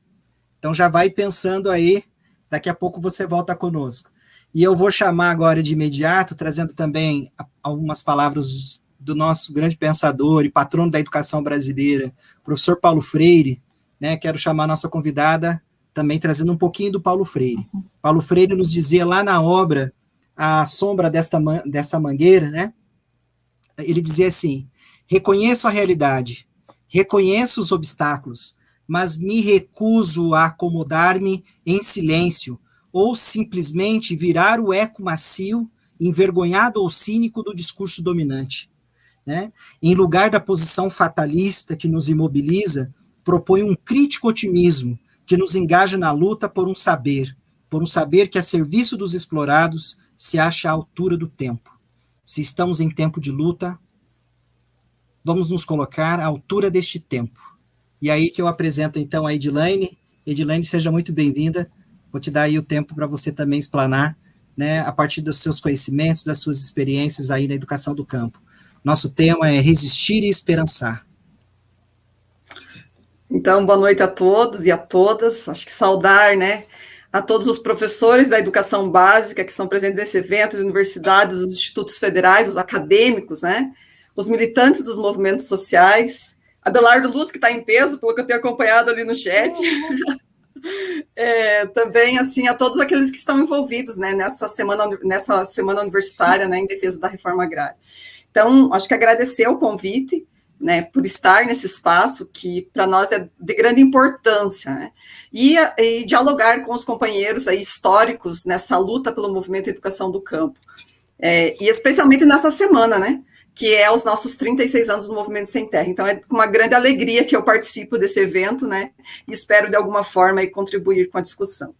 Então já vai pensando aí, daqui a pouco você volta conosco. E eu vou chamar agora de imediato, trazendo também algumas palavras do nosso grande pensador e patrono da educação brasileira, professor Paulo Freire, né? Quero chamar a nossa convidada, também trazendo um pouquinho do Paulo Freire. Paulo Freire nos dizia lá na obra A Sombra dessa Mangueira, né? Ele dizia assim: reconheço a realidade, reconheço os obstáculos, mas me recuso a acomodar-me em silêncio ou simplesmente virar o eco macio, envergonhado ou cínico do discurso dominante, né? Em lugar da posição fatalista que nos imobiliza, propõe um crítico otimismo que nos engaja na luta por um saber que a serviço dos explorados se acha à altura do tempo. Se estamos em tempo de luta, vamos nos colocar à altura deste tempo. E aí que eu apresento, então, a Edilane. Edilane, seja muito bem-vinda. Vou te dar aí o tempo para você também explanar, né, a partir dos seus conhecimentos, das suas experiências aí na educação do campo. Nosso tema é resistir e esperançar. Então, boa noite a todos e a todas. Acho que saudar, né, a todos os professores da educação básica que estão presentes nesse evento, as universidades, os institutos federais, os acadêmicos, né, os militantes dos movimentos sociais, Abelardo Luz, que está em peso, pelo que eu tenho acompanhado ali no chat. Também, assim, a todos aqueles que estão envolvidos, né, nessa semana universitária, né, em defesa da reforma agrária. Então, acho que agradecer o convite, né, por estar nesse espaço que, para nós, é de grande importância, né, e dialogar com os companheiros aí, históricos nessa luta pelo movimento Educação do Campo. E especialmente nessa semana, né, que é os nossos 36 anos do Movimento Sem Terra. Então, é com uma grande alegria que eu participo desse evento, né, e espero, de alguma forma, aí, contribuir com a discussão.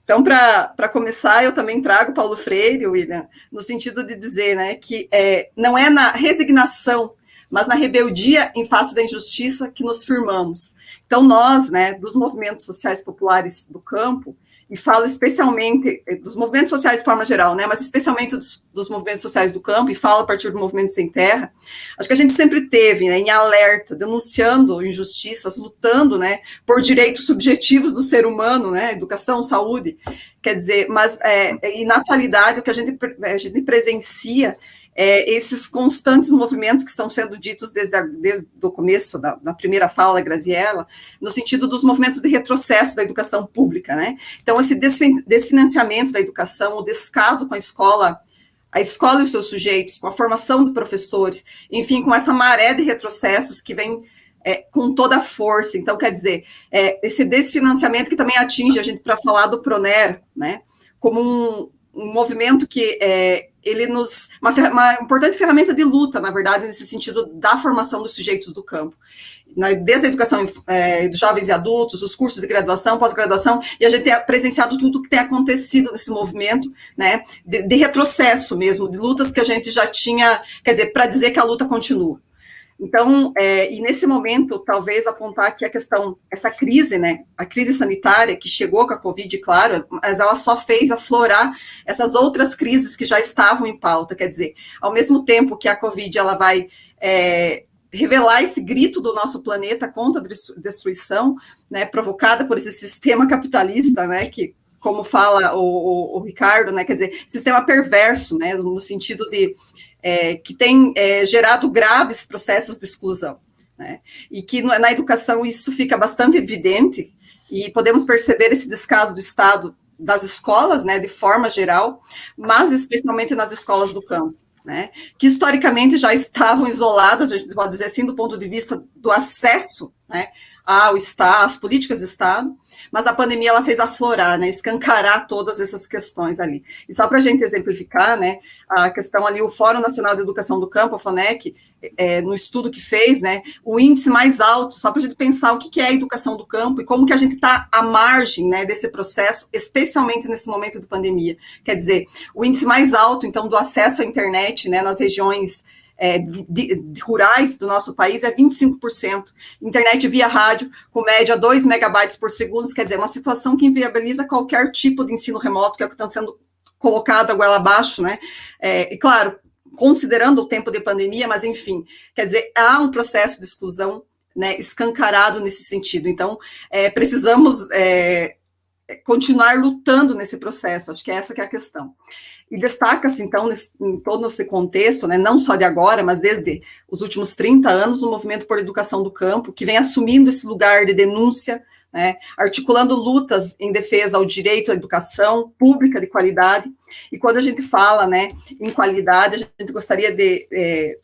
Então, para começar, eu também trago Paulo Freire, William, no sentido de dizer, né, que não é na resignação, mas na rebeldia em face da injustiça que nos firmamos. Então, nós, né, dos movimentos sociais populares do campo, e falo especialmente dos movimentos sociais de forma geral, né, mas especialmente dos movimentos sociais do campo, e falo a partir do Movimento Sem Terra, acho que a gente sempre teve, né, em alerta, denunciando injustiças, lutando, né, por direitos subjetivos do ser humano, né, educação, saúde, quer dizer, mas, e na atualidade, o que a gente presencia esses constantes movimentos que estão sendo ditos desde o começo, da primeira fala da Graziella, no sentido dos movimentos de retrocesso da educação pública, né? Então, esse desfinanciamento da educação, o descaso com a escola a escola e os seus sujeitos, com a formação de professores, enfim, com essa maré de retrocessos que vem com toda a força. Então, quer dizer, esse desfinanciamento que também atinge a gente, para falar do Proner, né, como um movimento que ele uma importante ferramenta de luta, na verdade, nesse sentido da formação dos sujeitos do campo, desde a educação de jovens e adultos, os cursos de graduação, pós-graduação, e a gente tem presenciado tudo o que tem acontecido nesse movimento, né, de retrocesso mesmo, de lutas que a gente já tinha, quer dizer, para dizer que a luta continua. Então, e nesse momento, talvez apontar aqui a questão, essa crise, né, a crise sanitária que chegou com a Covid, claro, mas ela só fez aflorar essas outras crises que já estavam em pauta, quer dizer, ao mesmo tempo que a Covid, ela vai revelar esse grito do nosso planeta contra a destruição, né, provocada por esse sistema capitalista, né, que, como fala o Ricardo, né, quer dizer, sistema perverso, né, no sentido de que tem gerado graves processos de exclusão, né? E que na educação isso fica bastante evidente, e podemos perceber esse descaso do Estado das escolas, né, de forma geral, mas especialmente nas escolas do campo, né, que historicamente já estavam isoladas, a gente pode dizer assim, do ponto de vista do acesso, né, ao Estado, às políticas do Estado, mas a pandemia ela fez aflorar, né, escancarar todas essas questões ali. E só para a gente exemplificar, né, a questão ali, o Fórum Nacional de Educação do Campo, a FONEC, no estudo que fez, né, o índice mais alto, só para a gente pensar o que é a educação do campo e como que a gente está à margem, né, desse processo, especialmente nesse momento de pandemia. Quer dizer, o índice mais alto, então, do acesso à internet, né, nas regiões rurais do nosso país é 25%. Internet via rádio, com média 2 megabytes por segundo, quer dizer, uma situação que inviabiliza qualquer tipo de ensino remoto, que é o que está sendo colocado a goela abaixo, né? E claro, considerando o tempo de pandemia, mas enfim, quer dizer, há um processo de exclusão, né, escancarado nesse sentido. Então, precisamos continuar lutando nesse processo, acho que essa que é a questão. E destaca-se, então, em todo esse contexto, né, não só de agora, mas desde os últimos 30 anos, o movimento por educação do campo, que vem assumindo esse lugar de denúncia, né, articulando lutas em defesa ao direito à educação pública de qualidade. E quando a gente fala, né, em qualidade, a gente gostaria de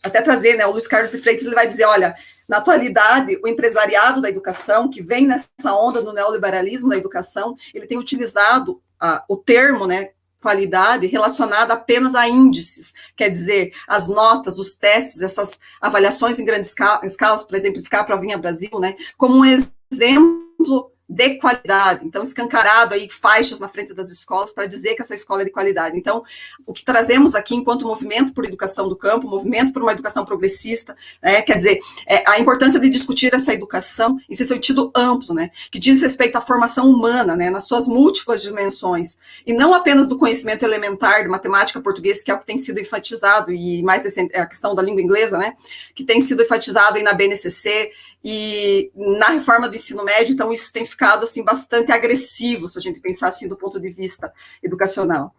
até trazer, né, o Luiz Carlos de Freitas, ele vai dizer, olha, na atualidade, o empresariado da educação, que vem nessa onda do neoliberalismo da educação, ele tem utilizado o termo, né, qualidade relacionada apenas a índices, quer dizer, as notas, os testes, essas avaliações em grandes escalas, por exemplificar a Provinha Brasil, né, como um exemplo de qualidade. Então, escancarado aí faixas na frente das escolas para dizer que essa escola é de qualidade. Então, o que trazemos aqui enquanto movimento por educação do campo, movimento por uma educação progressista, quer dizer, a importância de discutir essa educação em seu sentido amplo, né, que diz respeito à formação humana, né, nas suas múltiplas dimensões, e não apenas do conhecimento elementar de matemática, português, que é o que tem sido enfatizado, e mais recente, a questão da língua inglesa, né, que tem sido enfatizado aí na BNCC, e na reforma do ensino médio, então isso tem ficado assim bastante agressivo, se a gente pensar assim do ponto de vista educacional.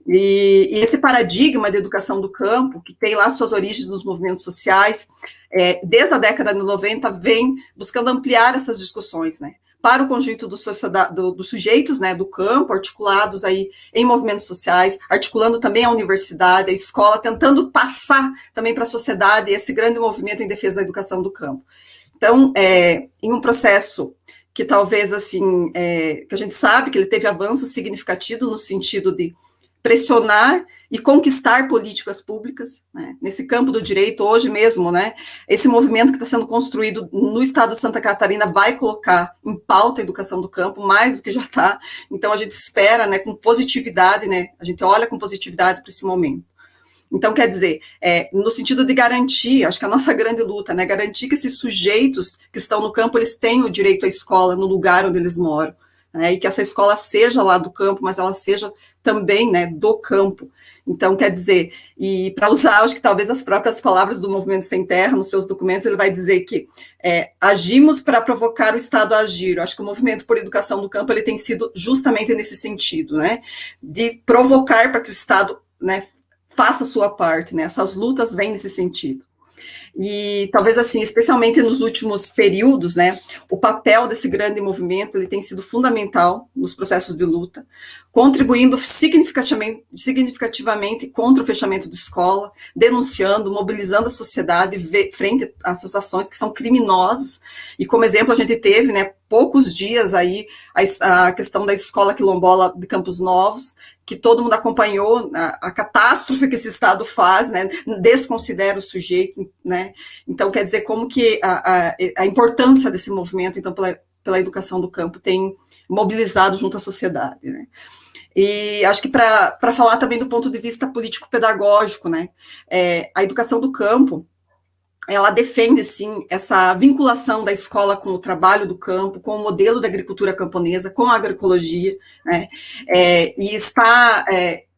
E esse paradigma de educação do campo, que tem lá suas origens nos movimentos sociais, desde a década de 90, vem buscando ampliar essas discussões, né, para o conjunto dos sujeitos, né, do campo, articulados aí em movimentos sociais, articulando também a universidade, a escola, tentando passar também para a sociedade esse grande movimento em defesa da educação do campo. Então, em um processo que talvez, assim, que a gente sabe que ele teve avanço significativo no sentido de pressionar e conquistar políticas públicas, né, nesse campo do direito, hoje mesmo, né, esse movimento que está sendo construído no estado de Santa Catarina vai colocar em pauta a educação do campo, mais do que já está, então a gente espera, né, com positividade, né, a gente olha com positividade para esse momento. Então, quer dizer, no sentido de garantir, acho que a nossa grande luta, né, garantir que esses sujeitos que estão no campo, eles tenham o direito à escola no lugar onde eles moram, né, e que essa escola seja lá do campo, mas ela seja também, né, do campo. Então, quer dizer, e para usar, acho que talvez as próprias palavras do Movimento Sem Terra, nos seus documentos, ele vai dizer que agimos para provocar o Estado a agir. Eu acho que o movimento por educação do campo, ele tem sido justamente nesse sentido, né, de provocar para que o Estado, né, faça a sua parte, né, essas lutas vêm nesse sentido. E talvez assim, especialmente nos últimos períodos, né, o papel desse grande movimento ele tem sido fundamental nos processos de luta, contribuindo significativamente contra o fechamento de escola, denunciando, mobilizando a sociedade frente a essas ações que são criminosas. E como exemplo a gente teve, né, poucos dias aí a questão da escola quilombola de Campos Novos, que todo mundo acompanhou, a catástrofe que esse Estado faz, né, desconsidera o sujeito, né, então quer dizer como que a importância desse movimento, então, pela educação do campo tem mobilizado junto à sociedade, né. E acho que para falar também do ponto de vista político-pedagógico, né, a educação do campo, ela defende, sim, essa vinculação da escola com o trabalho do campo, com o modelo da agricultura camponesa, com a agroecologia, né, e está,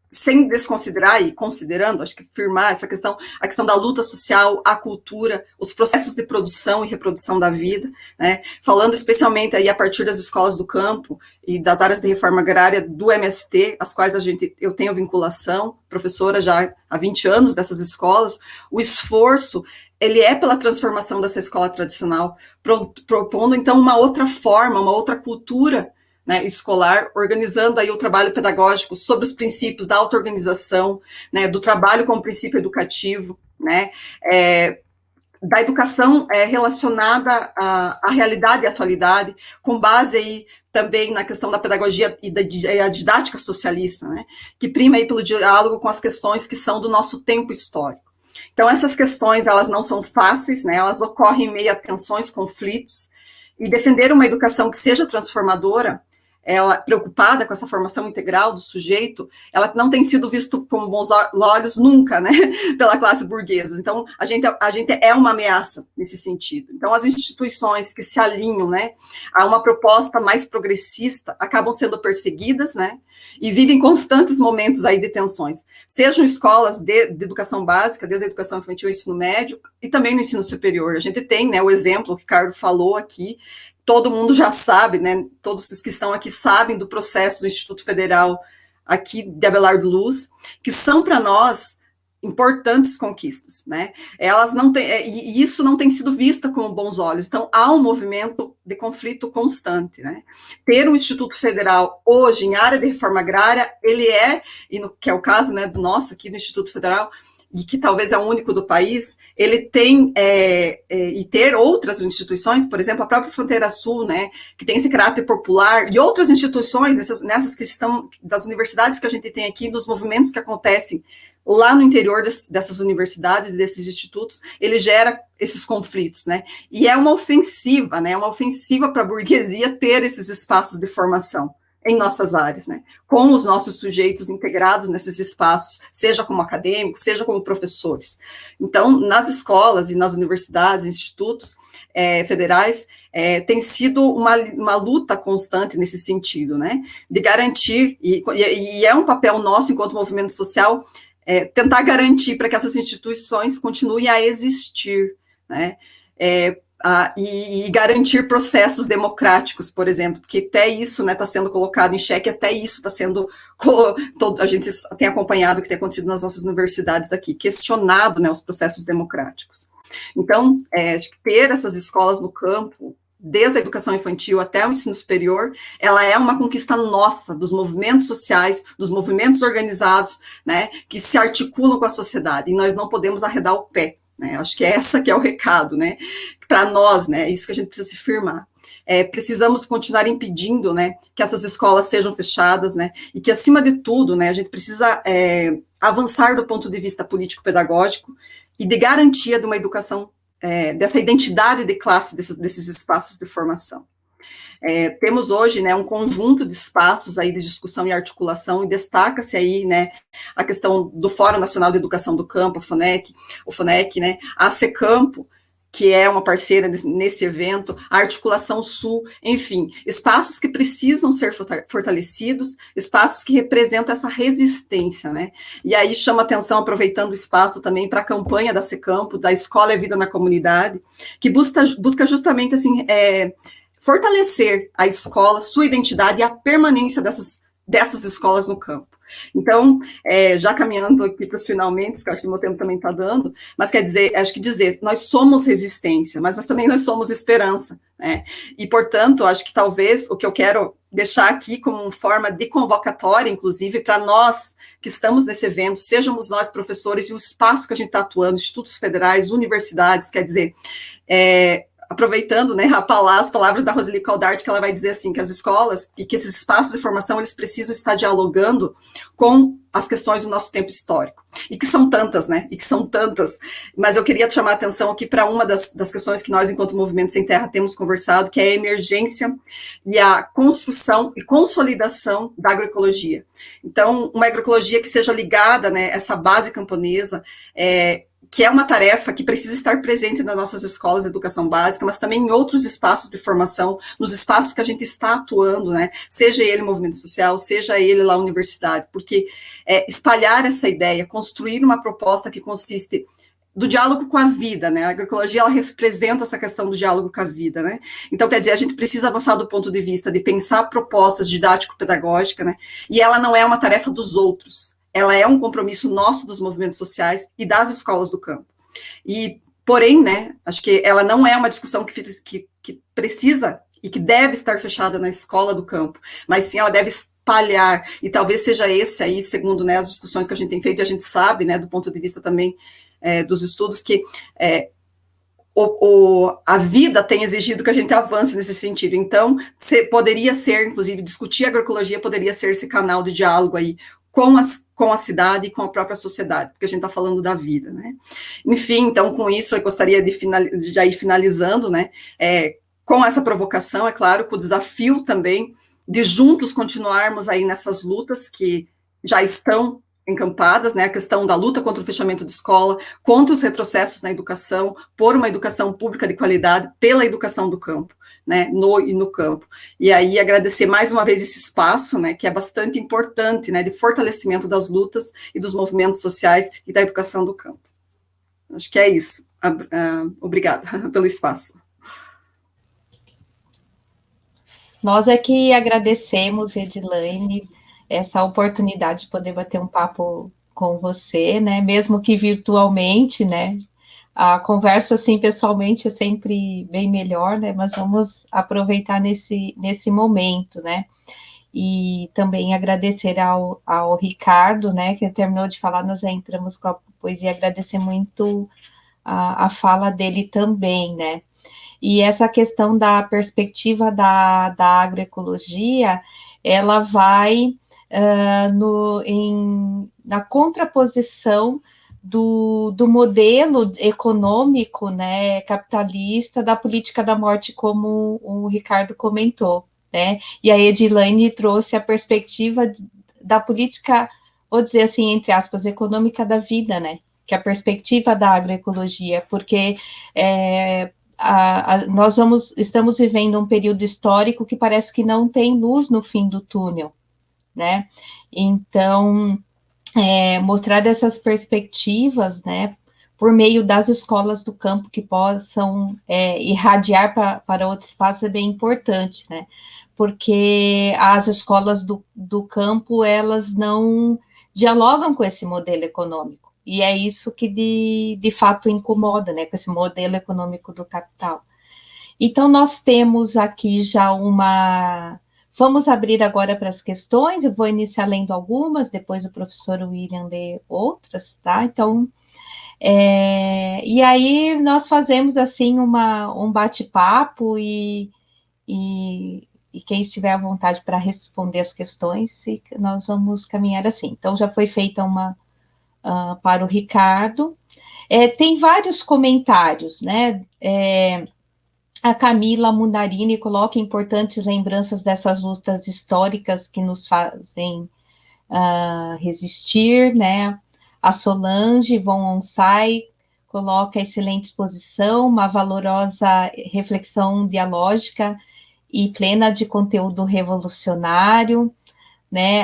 sem desconsiderar e considerando, acho que firmar essa questão, a questão da luta social, a cultura, os processos de produção e reprodução da vida, né, falando especialmente aí a partir das escolas do campo e das áreas de reforma agrária do MST, as quais eu tenho vinculação, professora já há 20 anos dessas escolas, o esforço ele é pela transformação dessa escola tradicional, propondo, então, uma outra forma, uma outra cultura, né, escolar, organizando aí o trabalho pedagógico sobre os princípios da auto-organização, né, do trabalho como princípio educativo, né, da educação relacionada à realidade e à atualidade, com base aí também na questão da pedagogia e da didática socialista, né, que prima aí pelo diálogo com as questões que são do nosso tempo histórico. Então, essas questões, elas não são fáceis, né, elas ocorrem em meio a tensões, conflitos, e defender uma educação que seja transformadora, ela preocupada com essa formação integral do sujeito, ela não tem sido visto com bons olhos nunca, né, pela classe burguesa. Então, a gente é uma ameaça nesse sentido. Então, as instituições que se alinham, né, a uma proposta mais progressista acabam sendo perseguidas, né, e vivem constantes momentos aí de tensões, sejam escolas de educação básica, desde a educação infantil e ensino médio, e também no ensino superior. A gente tem, né, o exemplo que o Ricardo falou aqui, todo mundo já sabe, né, todos os que estão aqui sabem do processo do Instituto Federal aqui de Abelardo Luz, que são para nós importantes conquistas, né, elas não têm, e isso não tem sido vista com bons olhos, então há um movimento de conflito constante, né, ter um Instituto Federal hoje em área de reforma agrária, ele que é o caso, né, do nosso aqui no Instituto Federal, e que talvez é o único do país, ele tem, e ter outras instituições, por exemplo, a própria Fronteira Sul, né, que tem esse caráter popular, e outras instituições, nessas que estão, das universidades que a gente tem aqui, dos movimentos que acontecem lá no interior dessas universidades e desses institutos, ele gera esses conflitos, né, e é uma ofensiva, né, para a burguesia ter esses espaços de formação em nossas áreas, né, com os nossos sujeitos integrados nesses espaços, seja como acadêmicos, seja como professores. Então, nas escolas e nas universidades, institutos federais, tem sido uma luta constante nesse sentido, né, de garantir, e é um papel nosso enquanto movimento social, tentar garantir para que essas instituições continuem a existir, né, e garantir processos democráticos, por exemplo, porque até isso, né, está sendo colocado em xeque, até isso está sendo, a gente tem acompanhado o que tem acontecido nas nossas universidades aqui, questionado, né, os processos democráticos. Então, acho que ter essas escolas no campo, desde a educação infantil até o ensino superior, ela é uma conquista nossa, dos movimentos sociais, dos movimentos organizados, né, que se articulam com a sociedade, e nós não podemos arredar o pé, né, acho que essa que é o recado, né, para nós, né, é isso que a gente precisa se firmar. Precisamos continuar impedindo, né, que essas escolas sejam fechadas, né, e que, acima de tudo, né, a gente precisa avançar do ponto de vista político-pedagógico e de garantia de uma educação, dessa identidade de classe desses espaços de formação. Temos hoje, né, um conjunto de espaços aí de discussão e articulação, e destaca-se aí, né, a questão do Fórum Nacional de Educação do Campo, o FONEC, né, a SECampo, que é uma parceira nesse evento, a Articulação Sul, enfim, espaços que precisam ser fortalecidos, espaços que representam essa resistência, né, e aí chama atenção, aproveitando o espaço também para a campanha da SECampo, da Escola é Vida na Comunidade, que busca justamente, assim, fortalecer a escola, sua identidade e a permanência dessas escolas no campo. Então, já caminhando aqui para os finalmente, que eu acho que o meu tempo também está dando, mas quer dizer, nós somos resistência, mas nós somos esperança, né? E, portanto, acho que talvez o que eu quero deixar aqui como uma forma de convocatória, inclusive, para nós que estamos nesse evento, sejamos nós professores e o espaço que a gente está atuando, institutos federais, universidades, quer dizer, aproveitando, né, as palavras da Roseli Caldart, que ela vai dizer assim, que as escolas e que esses espaços de formação, eles precisam estar dialogando com as questões do nosso tempo histórico, e que são tantas, né, mas eu queria chamar a atenção aqui para uma das questões que nós, enquanto Movimento Sem Terra, temos conversado, que é a emergência e a construção e consolidação da agroecologia. Então, uma agroecologia que seja ligada, né, essa base camponesa, que é uma tarefa que precisa estar presente nas nossas escolas de educação básica, mas também em outros espaços de formação, nos espaços que a gente está atuando, né? Seja ele movimento social, seja ele lá universidade, porque espalhar essa ideia, construir uma proposta que consiste do diálogo com a vida, né? A agroecologia, ela representa essa questão do diálogo com a vida, né? Então, quer dizer, a gente precisa avançar do ponto de vista de pensar propostas didático-pedagógicas, né? E ela não é uma tarefa dos outros, ela é um compromisso nosso dos movimentos sociais e das escolas do campo. E, porém, né, acho que ela não é uma discussão que precisa e que deve estar fechada na escola do campo, mas sim ela deve espalhar, e talvez seja esse aí, segundo, né, as discussões que a gente tem feito, e a gente sabe, né, do ponto de vista também dos estudos, que a vida tem exigido que a gente avance nesse sentido. Então, poderia ser, inclusive, discutir agroecologia poderia ser esse canal de diálogo aí com a cidade e com a própria sociedade, porque a gente está falando da vida, né? Enfim, então, com isso, eu gostaria de já ir finalizando, né? Com essa provocação, é claro, com o desafio também de juntos continuarmos aí nessas lutas que já estão encampadas, né? A questão da luta contra o fechamento de escola, contra os retrocessos na educação, por uma educação pública de qualidade, pela educação do campo, né, no campo. E aí agradecer mais uma vez esse espaço, né, que é bastante importante, né, de fortalecimento das lutas e dos movimentos sociais e da educação do campo. Acho que é isso. Obrigada pelo espaço. Nós é que agradecemos, Edilane, essa oportunidade de poder bater um papo com você, né, mesmo que virtualmente, né. A conversa, assim, pessoalmente é sempre bem melhor, né, mas vamos aproveitar nesse momento, né, e também agradecer ao Ricardo, né, que terminou de falar, nós já entramos com a poesia, agradecer muito a fala dele também, né, e essa questão da perspectiva da agroecologia, ela vai na contraposição do modelo econômico, né, capitalista da política da morte, como o Ricardo comentou, né, e a Edilane trouxe a perspectiva da política, vou dizer assim, entre aspas, econômica da vida, né, que é a perspectiva da agroecologia, porque nós estamos vivendo um período histórico que parece que não tem luz no fim do túnel, né, então mostrar essas perspectivas, né, por meio das escolas do campo que possam irradiar para outro espaço é bem importante, né, porque as escolas do campo, elas não dialogam com esse modelo econômico, e é isso que de fato incomoda, né, com esse modelo econômico do capital. Então, nós temos aqui já Vamos abrir agora para as questões, eu vou iniciar lendo algumas, depois o professor William lê outras, tá? Então, e aí nós fazemos, assim, um bate-papo e quem estiver à vontade para responder as questões, nós vamos caminhar assim. Então, já foi feita uma para o Ricardo. Tem vários comentários, né? A Camila Munarini coloca importantes lembranças dessas lutas históricas que nos fazem resistir, né? A Solange von Onsai coloca excelente exposição, uma valorosa reflexão dialógica e plena de conteúdo revolucionário, né?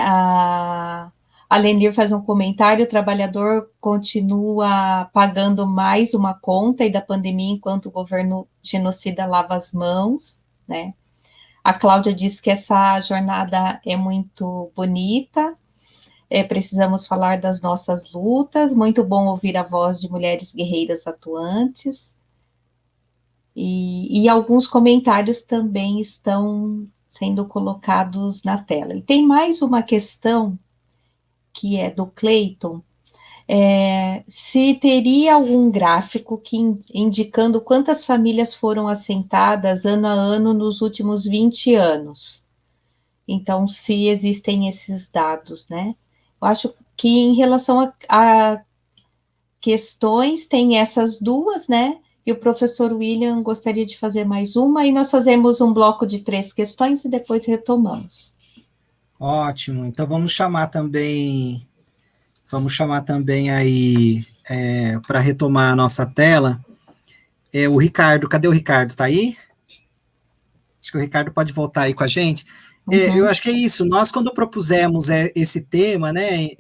A Lenir faz um comentário: o trabalhador continua pagando mais uma conta e da pandemia enquanto o governo genocida lava as mãos, né? A Cláudia diz que essa jornada é muito bonita. precisamos falar das nossas lutas. Muito bom ouvir a voz de mulheres guerreiras atuantes. E alguns comentários também estão sendo colocados na tela. E tem mais uma questão, que é do Cleiton, se teria algum gráfico indicando quantas famílias foram assentadas ano a ano nos últimos 20 anos. Então, se existem esses dados, né? Eu acho que em relação a questões, tem essas duas, né? E o professor William gostaria de fazer mais uma, e nós fazemos um bloco de 3 questões e depois retomamos. Ótimo, então vamos chamar também aí, para retomar a nossa tela, o Ricardo. Cadê o Ricardo? Está aí? Acho que o Ricardo pode voltar aí com a gente. Eu acho que é isso, nós quando propusemos esse tema, né,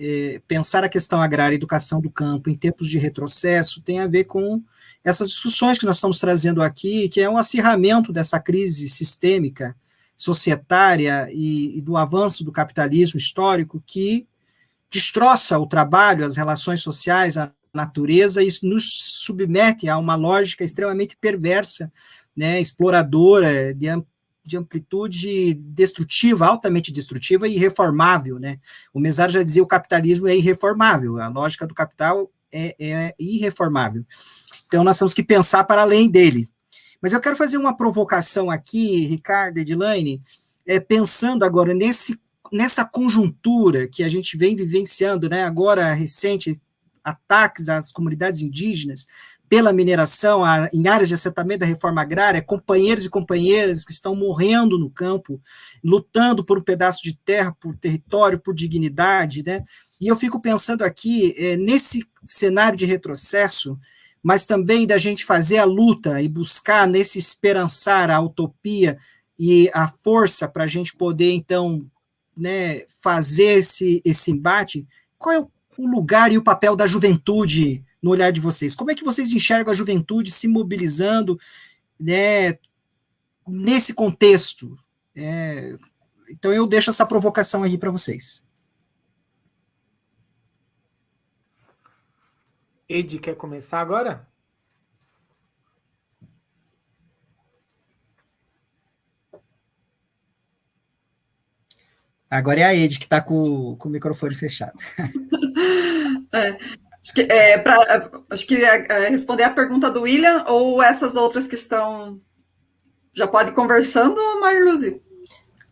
pensar a questão agrária e educação do campo em tempos de retrocesso, tem a ver com essas discussões que nós estamos trazendo aqui, que é um acirramento dessa crise sistêmica, societária e do avanço do capitalismo histórico que destroça o trabalho, as relações sociais, a natureza, e nos submete a uma lógica extremamente perversa, né, exploradora, de amplitude destrutiva, altamente destrutiva e irreformável, né? O Mesáro já dizia, o capitalismo é irreformável, a lógica do capital é irreformável. Então, nós temos que pensar para além dele. Mas eu quero fazer uma provocação aqui, Ricardo, Edilane, pensando agora nessa conjuntura que a gente vem vivenciando, né, agora recente, ataques às comunidades indígenas pela mineração em áreas de assentamento da reforma agrária, companheiros e companheiras que estão morrendo no campo, lutando por um pedaço de terra, por território, por dignidade, né? E eu fico pensando aqui, nesse cenário de retrocesso, mas também da gente fazer a luta e buscar nesse esperançar a utopia e a força para a gente poder, então, né, fazer esse embate. Qual é o lugar e o papel da juventude no olhar de vocês? Como é que vocês enxergam a juventude se mobilizando, né, nesse contexto? Então eu deixo essa provocação aí para vocês. Ed, quer começar agora? Agora é a Ed que está com o microfone fechado. Acho que responder a pergunta do William ou essas outras que estão... Já pode ir conversando, Mariluz?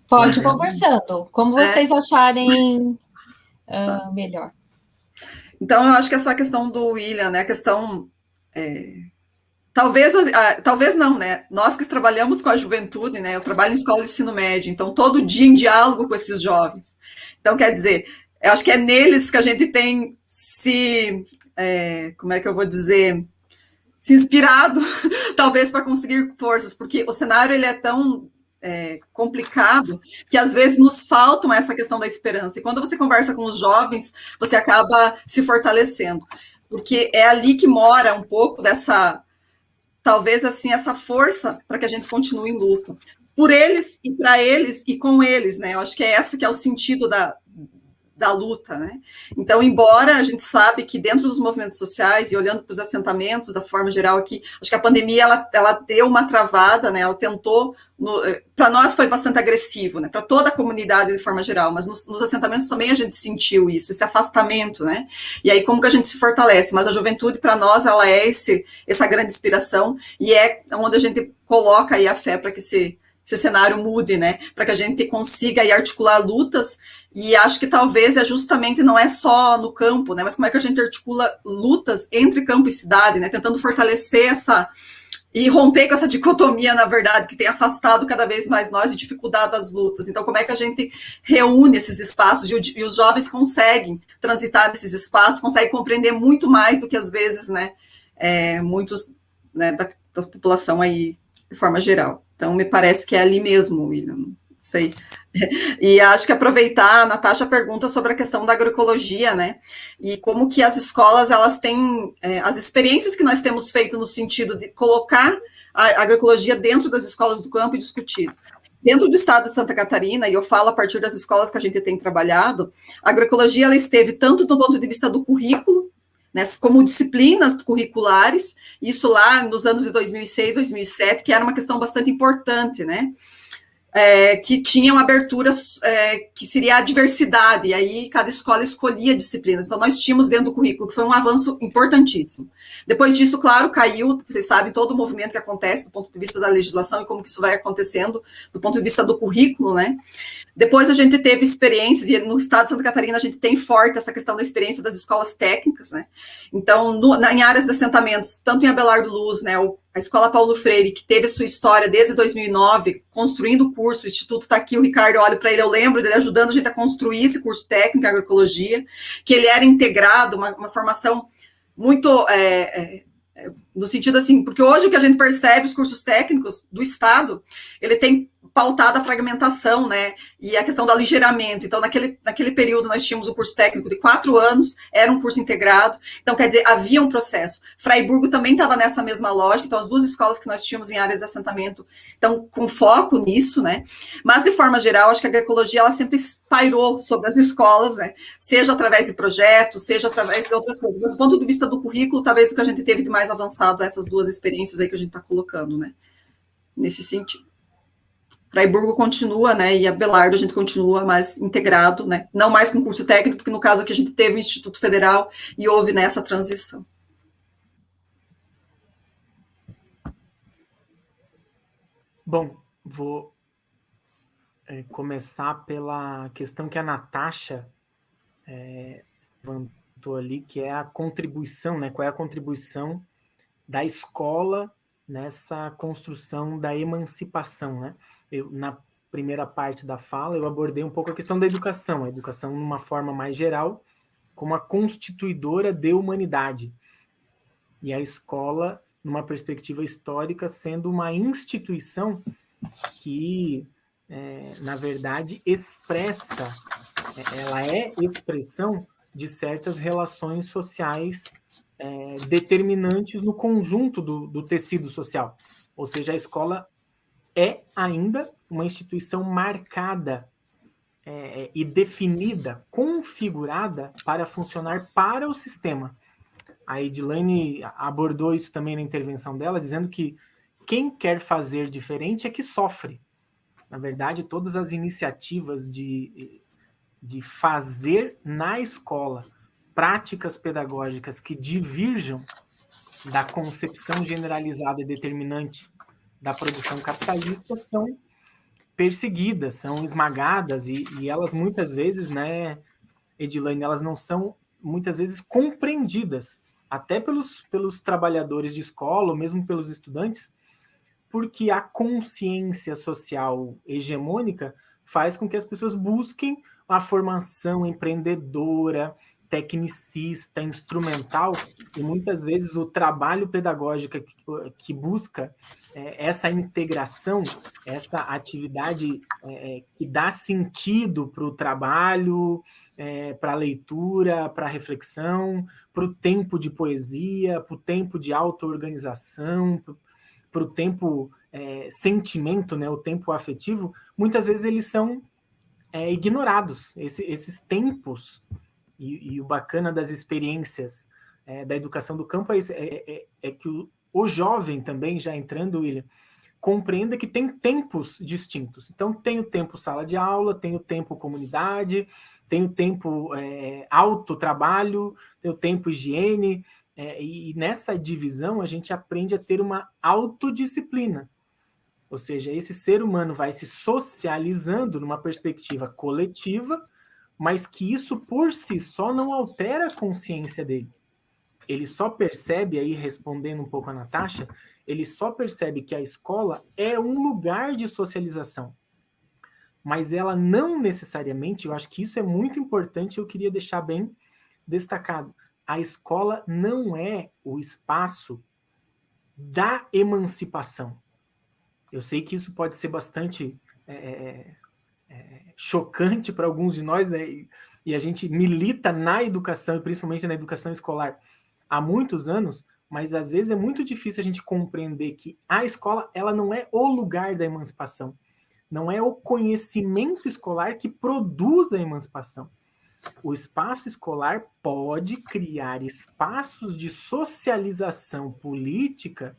Pode ir conversando, como vocês acharem melhor. Então, eu acho que essa questão do William, né, a questão... Talvez não, né? Nós que trabalhamos com a juventude, né? Eu trabalho em escola de ensino médio, então todo dia em diálogo com esses jovens. Então, quer dizer, eu acho que é neles que a gente tem como é que eu vou dizer, se inspirado, talvez, para conseguir forças, porque o cenário ele é tão complicado que às vezes nos falta essa questão da esperança. E quando você conversa com os jovens, você acaba se fortalecendo, porque é ali que mora um pouco dessa, talvez assim, essa força para que a gente continue em luta. Por eles e para eles e com eles, né? Eu acho que é esse que é o sentido da luta, né? Então, embora a gente sabe que dentro dos movimentos sociais e olhando para os assentamentos, da forma geral aqui, acho que a pandemia, ela deu uma travada, né? Ela tentou, para nós foi bastante agressivo, né? Para toda a comunidade de forma geral, mas nos assentamentos também a gente sentiu isso, esse afastamento, né? E aí como que a gente se fortalece? Mas a juventude, para nós, ela é essa grande inspiração e é onde a gente coloca aí a fé para que esse cenário mude, né? Para que a gente consiga aí articular lutas. E acho que talvez justamente não é só no campo, né? Mas como é que a gente articula lutas entre campo e cidade, né? Tentando fortalecer e romper com essa dicotomia, na verdade, que tem afastado cada vez mais nós e dificultado as lutas. Então, como é que a gente reúne esses espaços e os jovens conseguem transitar nesses espaços, conseguem compreender muito mais do que, às vezes, né, muitos, né, da população aí, de forma geral. Então, me parece que é ali mesmo, William. Sei. E acho que aproveitar, a Natasha pergunta sobre a questão da agroecologia, né, e como que as escolas, elas têm, as experiências que nós temos feito no sentido de colocar a agroecologia dentro das escolas do campo e discutir. dentro do estado de Santa Catarina, e eu falo a partir das escolas que a gente tem trabalhado, a agroecologia ela esteve tanto do ponto de vista do currículo, né, como disciplinas curriculares, isso lá nos anos de 2006, 2007, que era uma questão bastante importante, né? Que tinham aberturas, que seria a diversidade, e aí cada escola escolhia disciplinas. Então, nós tínhamos dentro do currículo, que foi um avanço importantíssimo. Depois disso, claro, caiu, vocês sabem, todo o movimento que acontece do ponto de vista da legislação e como que isso vai acontecendo do ponto de vista do currículo, né? Depois a gente teve experiências, e no estado de Santa Catarina a gente tem forte essa questão da experiência das escolas técnicas, né? Então, em áreas de assentamentos, tanto em Abelardo Luz, né, a Escola Paulo Freire, que teve a sua história desde 2009, construindo o curso, o Instituto está aqui, o Ricardo, eu olho para ele, eu lembro dele ajudando a gente a construir esse curso técnico em agroecologia, que ele era integrado, uma formação muito... no sentido assim, porque hoje o que a gente percebe, os cursos técnicos do Estado, ele tem pautada a fragmentação, né, e a questão do aligeiramento. Então, naquele período, nós tínhamos um curso técnico de 4 anos, era um curso integrado, então, quer dizer, havia um processo. Fraiburgo também estava nessa mesma lógica, então, as 2 escolas que nós tínhamos em áreas de assentamento estão com foco nisso, né, mas, de forma geral, acho que a agroecologia, ela sempre pairou sobre as escolas, né, seja através de projetos, seja através de outras coisas. Mas, do ponto de vista do currículo, talvez o que a gente teve de mais avançado é essas 2 experiências aí que a gente está colocando, né, nesse sentido. Fraiburgo continua, né, e Abelardo a gente continua mais integrado, né, não mais com curso técnico, porque no caso aqui a gente teve o Instituto Federal e houve nessa transição. Bom, vou começar pela questão que a Natasha levantou ali, que é a contribuição, né, qual é a contribuição da escola nessa construção da emancipação, né? Na primeira parte da fala, eu abordei um pouco a questão da educação, a educação numa forma mais geral, como a constituidora de humanidade. E a escola, numa perspectiva histórica, sendo uma instituição que, na verdade, ela é expressão de certas relações sociais determinantes no conjunto do tecido social. Ou seja, a escola é ainda uma instituição marcada e definida, configurada para funcionar para o sistema. A Edilane abordou isso também na intervenção dela, dizendo que quem quer fazer diferente é que sofre. Na verdade, todas as iniciativas de fazer na escola práticas pedagógicas que divirjam da concepção generalizada e determinante da produção capitalista são perseguidas, são esmagadas, e elas muitas vezes, né, Edilane, elas não são muitas vezes compreendidas, até pelos trabalhadores de escola, ou mesmo pelos estudantes, porque a consciência social hegemônica faz com que as pessoas busquem a formação empreendedora, tecnicista, instrumental, e muitas vezes o trabalho pedagógico que busca essa integração, essa atividade que dá sentido para o trabalho, para a leitura, para a reflexão, para o tempo de poesia, para o tempo de auto-organização, para o tempo sentimento, né, o tempo afetivo, muitas vezes eles são ignorados, esses tempos. E o bacana das experiências da educação do campo é isso, é que o jovem também, já entrando, William, compreenda que tem tempos distintos. Então, tem o tempo sala de aula, tem o tempo comunidade, tem o tempo autotrabalho, tem o tempo higiene, e nessa divisão a gente aprende a ter uma autodisciplina. Ou seja, esse ser humano vai se socializando numa perspectiva coletiva, mas que isso por si só não altera a consciência dele. Ele só percebe, aí respondendo um pouco a Natasha, ele só percebe que a escola é um lugar de socialização. Mas ela não necessariamente, eu acho que isso é muito importante, eu queria deixar bem destacado, a escola não é o espaço da emancipação. Eu sei que isso pode ser bastante chocante para alguns de nós, né? E a gente milita na educação, e principalmente na educação escolar, há muitos anos, mas às vezes é muito difícil a gente compreender que a escola ela não é o lugar da emancipação. Não é o conhecimento escolar que produz a emancipação. O espaço escolar pode criar espaços de socialização política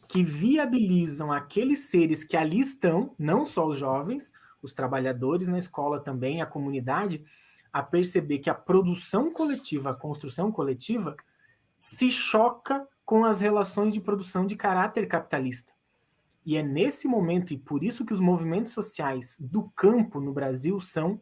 que viabilizam aqueles seres que ali estão, não só os jovens, os trabalhadores na escola também, a comunidade, a perceber que a produção coletiva, a construção coletiva, se choca com as relações de produção de caráter capitalista. E é nesse momento, e por isso que os movimentos sociais do campo no Brasil são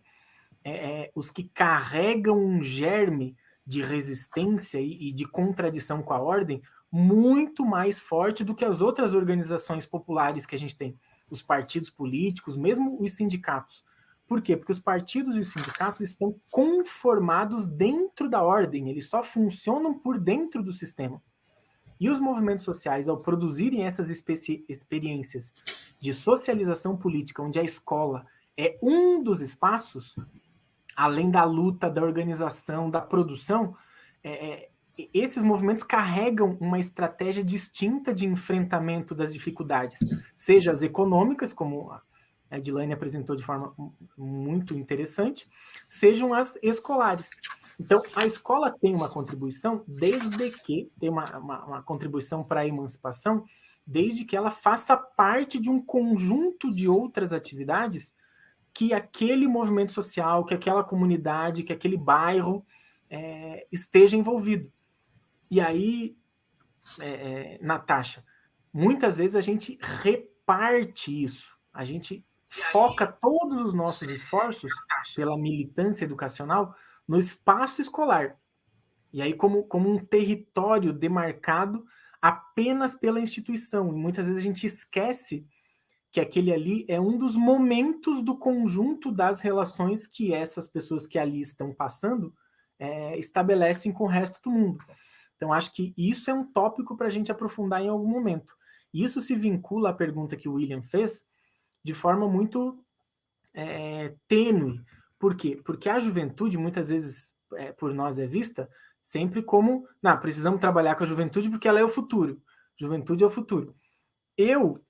os que carregam um germe de resistência e de contradição com a ordem muito mais forte do que as outras organizações populares que a gente tem, os partidos políticos, mesmo os sindicatos. Por quê? Porque os partidos e os sindicatos estão conformados dentro da ordem, eles só funcionam por dentro do sistema. E os movimentos sociais, ao produzirem essas experiências de socialização política, onde a escola é um dos espaços, além da luta, da organização, da produção, esses movimentos carregam uma estratégia distinta de enfrentamento das dificuldades, seja as econômicas, como a Edilane apresentou de forma muito interessante, sejam as escolares. Então, a escola tem uma contribuição, desde que tem uma contribuição para a emancipação, desde que ela faça parte de um conjunto de outras atividades que aquele movimento social, que aquela comunidade, que aquele bairro esteja envolvido. E aí, Natasha, muitas vezes a gente reparte isso, a gente foca todos os nossos esforços pela militância educacional no espaço escolar. E aí como um território demarcado apenas pela instituição. E muitas vezes a gente esquece que aquele ali é um dos momentos do conjunto das relações que essas pessoas que ali estão passando estabelecem com o resto do mundo. Então, acho que isso é um tópico para a gente aprofundar em algum momento. E isso se vincula à pergunta que o William fez de forma muito tênue. Por quê? Porque a juventude, muitas vezes, por nós é vista sempre como, precisamos trabalhar com a juventude porque ela é o futuro. Juventude é o futuro. Eu,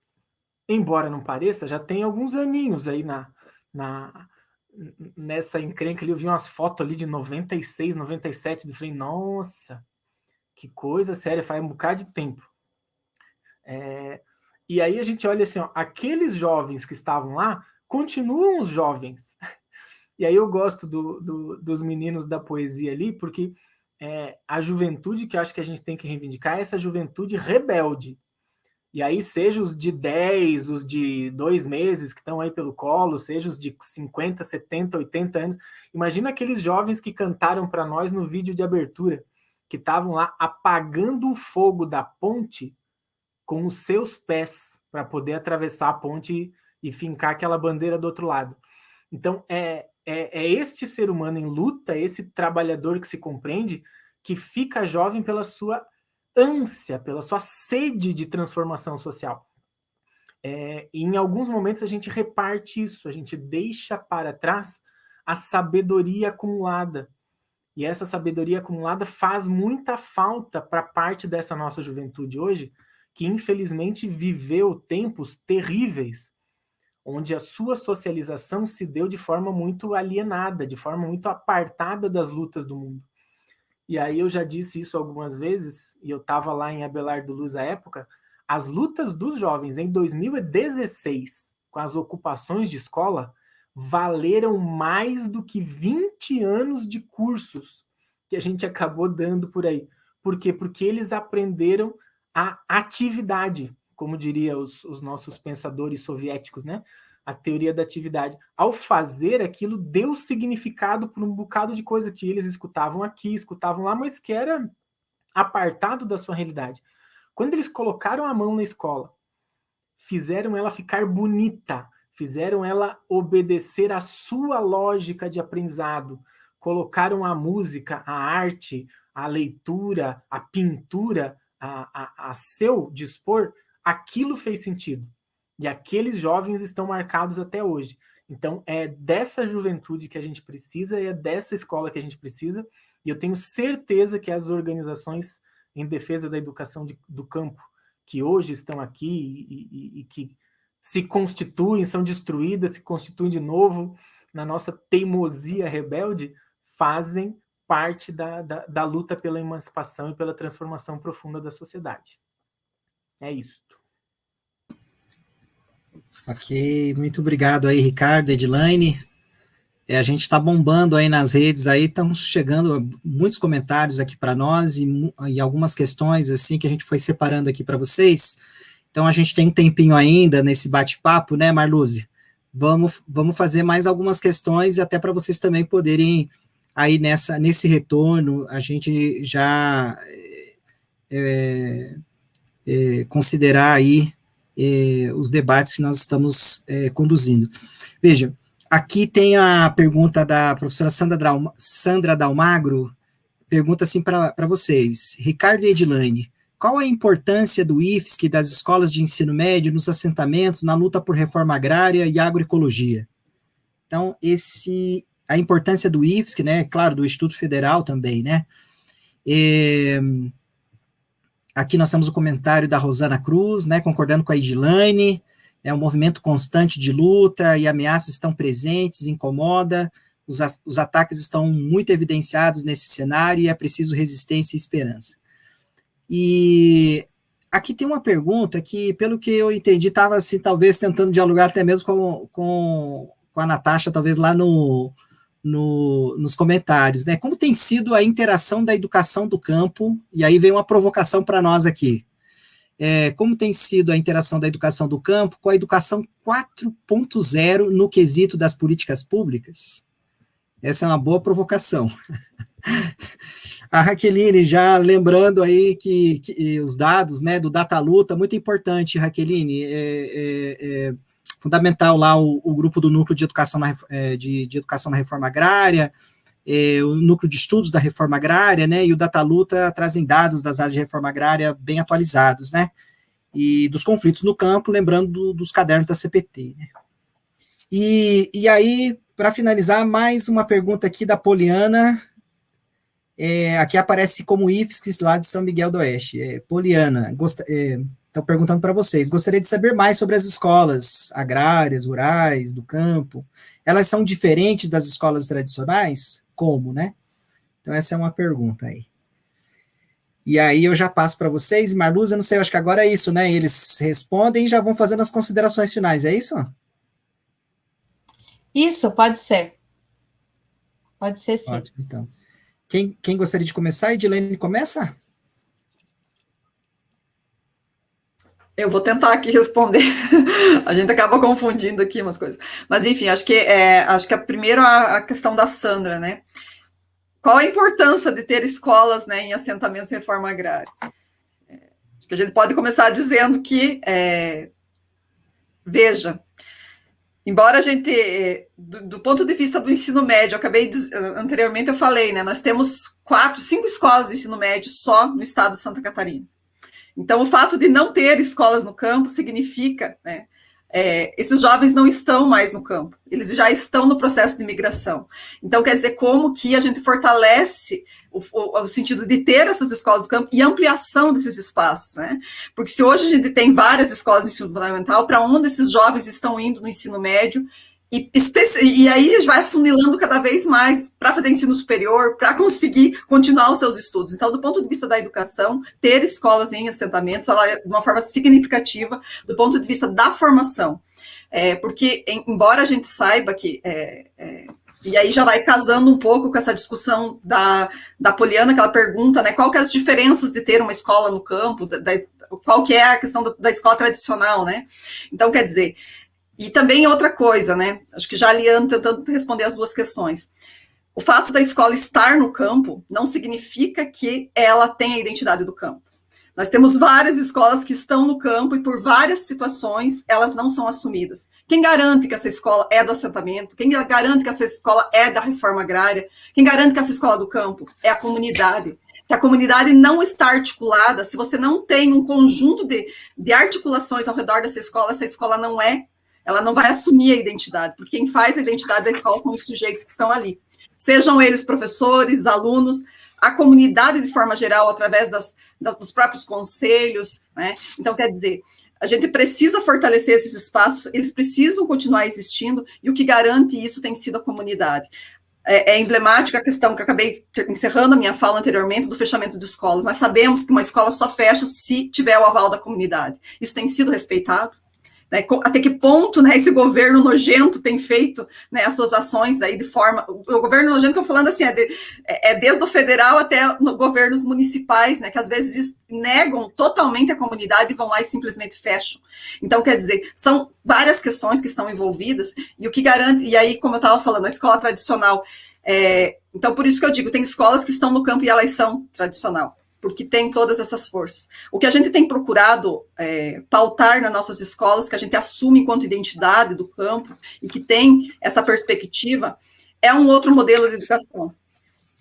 embora não pareça, já tenho alguns aninhos aí nessa encrenca ali. Eu vi umas fotos ali de 96, 97, eu falei, nossa, que coisa séria, faz um bocado de tempo. E aí a gente olha assim, aqueles jovens que estavam lá, continuam os jovens. E aí eu gosto dos meninos da poesia ali, porque a juventude que eu acho que a gente tem que reivindicar é essa juventude rebelde. E aí, seja os de 10, os de 2 meses que estão aí pelo colo, seja os de 50, 70, 80 anos. Imagina aqueles jovens que cantaram para nós no vídeo de abertura, que estavam lá apagando o fogo da ponte com os seus pés para poder atravessar a ponte e fincar aquela bandeira do outro lado. Então, é este ser humano em luta, esse trabalhador que se compreende, que fica jovem pela sua ânsia, pela sua sede de transformação social. E em alguns momentos a gente reparte isso, a gente deixa para trás a sabedoria acumulada. E essa sabedoria acumulada faz muita falta para parte dessa nossa juventude hoje, que infelizmente viveu tempos terríveis, onde a sua socialização se deu de forma muito alienada, de forma muito apartada das lutas do mundo. E aí eu já disse isso algumas vezes, e eu estava lá em Abelardo Luz à época, as lutas dos jovens em 2016, com as ocupações de escola, valeram mais do que 20 anos de cursos que a gente acabou dando por aí. Por quê? Porque eles aprenderam a atividade, como diria os nossos pensadores soviéticos, né? A teoria da atividade. Ao fazer aquilo, deu significado para um bocado de coisa que eles escutavam aqui, escutavam lá, mas que era apartado da sua realidade. Quando eles colocaram a mão na escola, fizeram ela ficar bonita, fizeram ela obedecer à sua lógica de aprendizado, colocaram a música, a arte, a leitura, a pintura a seu dispor, aquilo fez sentido. E aqueles jovens estão marcados até hoje. Então, é dessa juventude que a gente precisa, é dessa escola que a gente precisa, e eu tenho certeza que as organizações em defesa da educação do campo, que hoje estão aqui e que se constituem, são destruídas, se constituem de novo na nossa teimosia rebelde, fazem parte da luta pela emancipação e pela transformação profunda da sociedade. É isso. Ok, muito obrigado aí, Ricardo, Edilane. A gente está bombando aí nas redes, aí estão chegando muitos comentários aqui para nós e algumas questões assim que a gente foi separando aqui para vocês. Então a gente tem um tempinho ainda nesse bate-papo, né, Marluce? Vamos fazer mais algumas questões e até para vocês também poderem aí nesse retorno a gente já considerar aí os debates que nós estamos conduzindo. Veja, aqui tem a pergunta da professora Sandra Dalmagro, pergunta assim para vocês, Ricardo e Edilane, qual a importância do IFSC das escolas de ensino médio nos assentamentos, na luta por reforma agrária e agroecologia? Então, a importância do IFSC, né, claro, do Instituto Federal também, né? Aqui nós temos o comentário da Rosana Cruz, né, concordando com a Edilane, um movimento constante de luta e ameaças estão presentes, incomoda, os ataques estão muito evidenciados nesse cenário e é preciso resistência e esperança. E aqui tem uma pergunta que, pelo que eu entendi, estava assim, talvez tentando dialogar até mesmo com a Natasha, talvez lá nos comentários, né? Como tem sido a interação da educação do campo, e aí vem uma provocação para nós aqui, como tem sido a interação da educação do campo com a educação 4.0 no quesito das políticas públicas? Essa é uma boa provocação. A Raqueline, já lembrando aí que os dados, né, do Dataluta, muito importante, Raqueline, fundamental lá o grupo do Núcleo de Educação de Educação na Reforma Agrária, o Núcleo de Estudos da Reforma Agrária, né, e o Dataluta trazem dados das áreas de reforma agrária bem atualizados, né, e dos conflitos no campo, lembrando dos cadernos da CPT, né. E aí, para finalizar, mais uma pergunta aqui da Poliana, aqui aparece como IFSC lá de São Miguel do Oeste. Poliana, estou perguntando para vocês, gostaria de saber mais sobre as escolas agrárias, rurais, do campo. Elas são diferentes das escolas tradicionais? Como, né? Então, essa é uma pergunta aí. E aí eu já passo para vocês, Marluce, eu não sei, eu acho que agora é isso, né? Eles respondem e já vão fazendo as considerações finais, é isso? Isso, pode ser. Pode ser, sim. Ótimo, então. Quem gostaria de começar? Edilene, começa? Eu vou tentar aqui responder. A gente acaba confundindo aqui umas coisas. Mas, enfim, acho que primeiro a questão da Sandra, né? Qual a importância de ter escolas, né, em assentamentos de reforma agrária? Acho que a gente pode começar dizendo que, veja, embora a gente, do ponto de vista do ensino médio, anteriormente eu falei, né, nós temos 5 escolas de ensino médio só no estado de Santa Catarina. Então, o fato de não ter escolas no campo significa, né, esses jovens não estão mais no campo, eles já estão no processo de migração. Então, quer dizer, como que a gente fortalece o sentido de ter essas escolas do campo e ampliação desses espaços, né? Porque se hoje a gente tem várias escolas de ensino fundamental, para onde esses jovens estão indo no ensino médio, e aí vai afunilando cada vez mais para fazer ensino superior, para conseguir continuar os seus estudos. Então, do ponto de vista da educação, ter escolas em assentamentos, ela é de uma forma significativa do ponto de vista da formação. Porque, embora a gente saiba que... e aí já vai casando um pouco com essa discussão da Poliana, que ela pergunta, né, qual que é as diferenças de ter uma escola no campo, qual que é a questão da escola tradicional, né? Então, quer dizer... E também outra coisa, né? Acho que já a Liane tentando responder as duas questões. O fato da escola estar no campo não significa que ela tenha a identidade do campo. Nós temos várias escolas que estão no campo e por várias situações elas não são assumidas. Quem garante que essa escola é do assentamento? Quem garante que essa escola é da reforma agrária? Quem garante que essa escola do campo é a comunidade? Se a comunidade não está articulada, se você não tem um conjunto de articulações ao redor dessa escola, essa escola ela não vai assumir a identidade, porque quem faz a identidade da escola são os sujeitos que estão ali. Sejam eles professores, alunos, a comunidade de forma geral, através dos próprios conselhos, né? Então, quer dizer, A gente precisa fortalecer esses espaços, eles precisam continuar existindo, e o que garante isso tem sido a comunidade. É emblemática a questão que eu acabei encerrando a minha fala anteriormente, do fechamento de escolas. Nós sabemos que uma escola só fecha se tiver o aval da comunidade. Isso tem sido respeitado? Né? Até que ponto, né, esse governo nojento tem feito, né, as suas ações aí de forma... O governo nojento que eu estou falando assim, desde o federal até no governos municipais, né, que às vezes negam totalmente a comunidade e vão lá e simplesmente fecham. Então, quer dizer, são várias questões que estão envolvidas, e o que garante... E aí, como eu estava falando, a escola tradicional... então, por isso que eu digo, tem escolas que estão no campo e elas são tradicional, porque tem todas essas forças. O que a gente tem procurado pautar nas nossas escolas, que a gente assume enquanto identidade do campo, e que tem essa perspectiva, é um outro modelo de educação,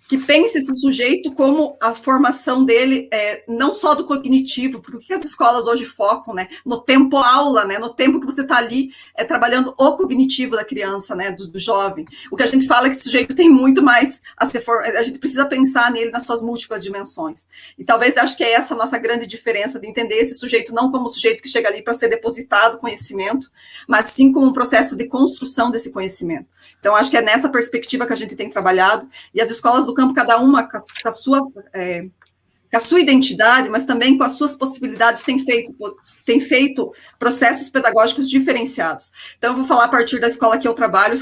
que pense esse sujeito como a formação dele, não só do cognitivo, porque o que as escolas hoje focam, né, no tempo aula, né, no tempo que você está ali trabalhando o cognitivo da criança, né, do jovem. O que a gente fala é que esse sujeito tem muito mais a ser formado, a gente precisa pensar nele nas suas múltiplas dimensões. E talvez acho que é essa a nossa grande diferença, de entender esse sujeito não como um sujeito que chega ali para ser depositado conhecimento, mas sim como um processo de construção desse conhecimento. Então, acho que é nessa perspectiva que a gente tem trabalhado, e as escolas do campo, cada uma com a sua identidade, mas também com as suas possibilidades, tem feito processos pedagógicos diferenciados. Então, eu vou falar a partir da escola que eu trabalho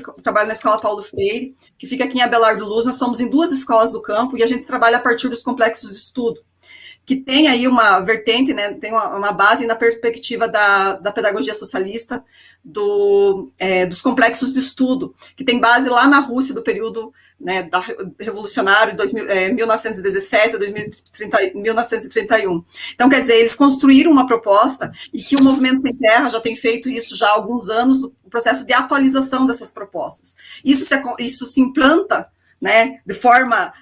na Escola Paulo Freire, que fica aqui em Abelardo Luz. Nós somos em 2 escolas do campo, e a gente trabalha a partir dos complexos de estudo, que tem aí uma vertente, né, tem uma base na perspectiva da pedagogia socialista, dos complexos de estudo, que tem base lá na Rússia, do período, né, revolucionário, 1917 a 1931. Então, quer dizer, eles construíram uma proposta, e que o Movimento Sem Terra já tem feito isso já há alguns anos, o processo de atualização dessas propostas. Isso se implanta, né, de forma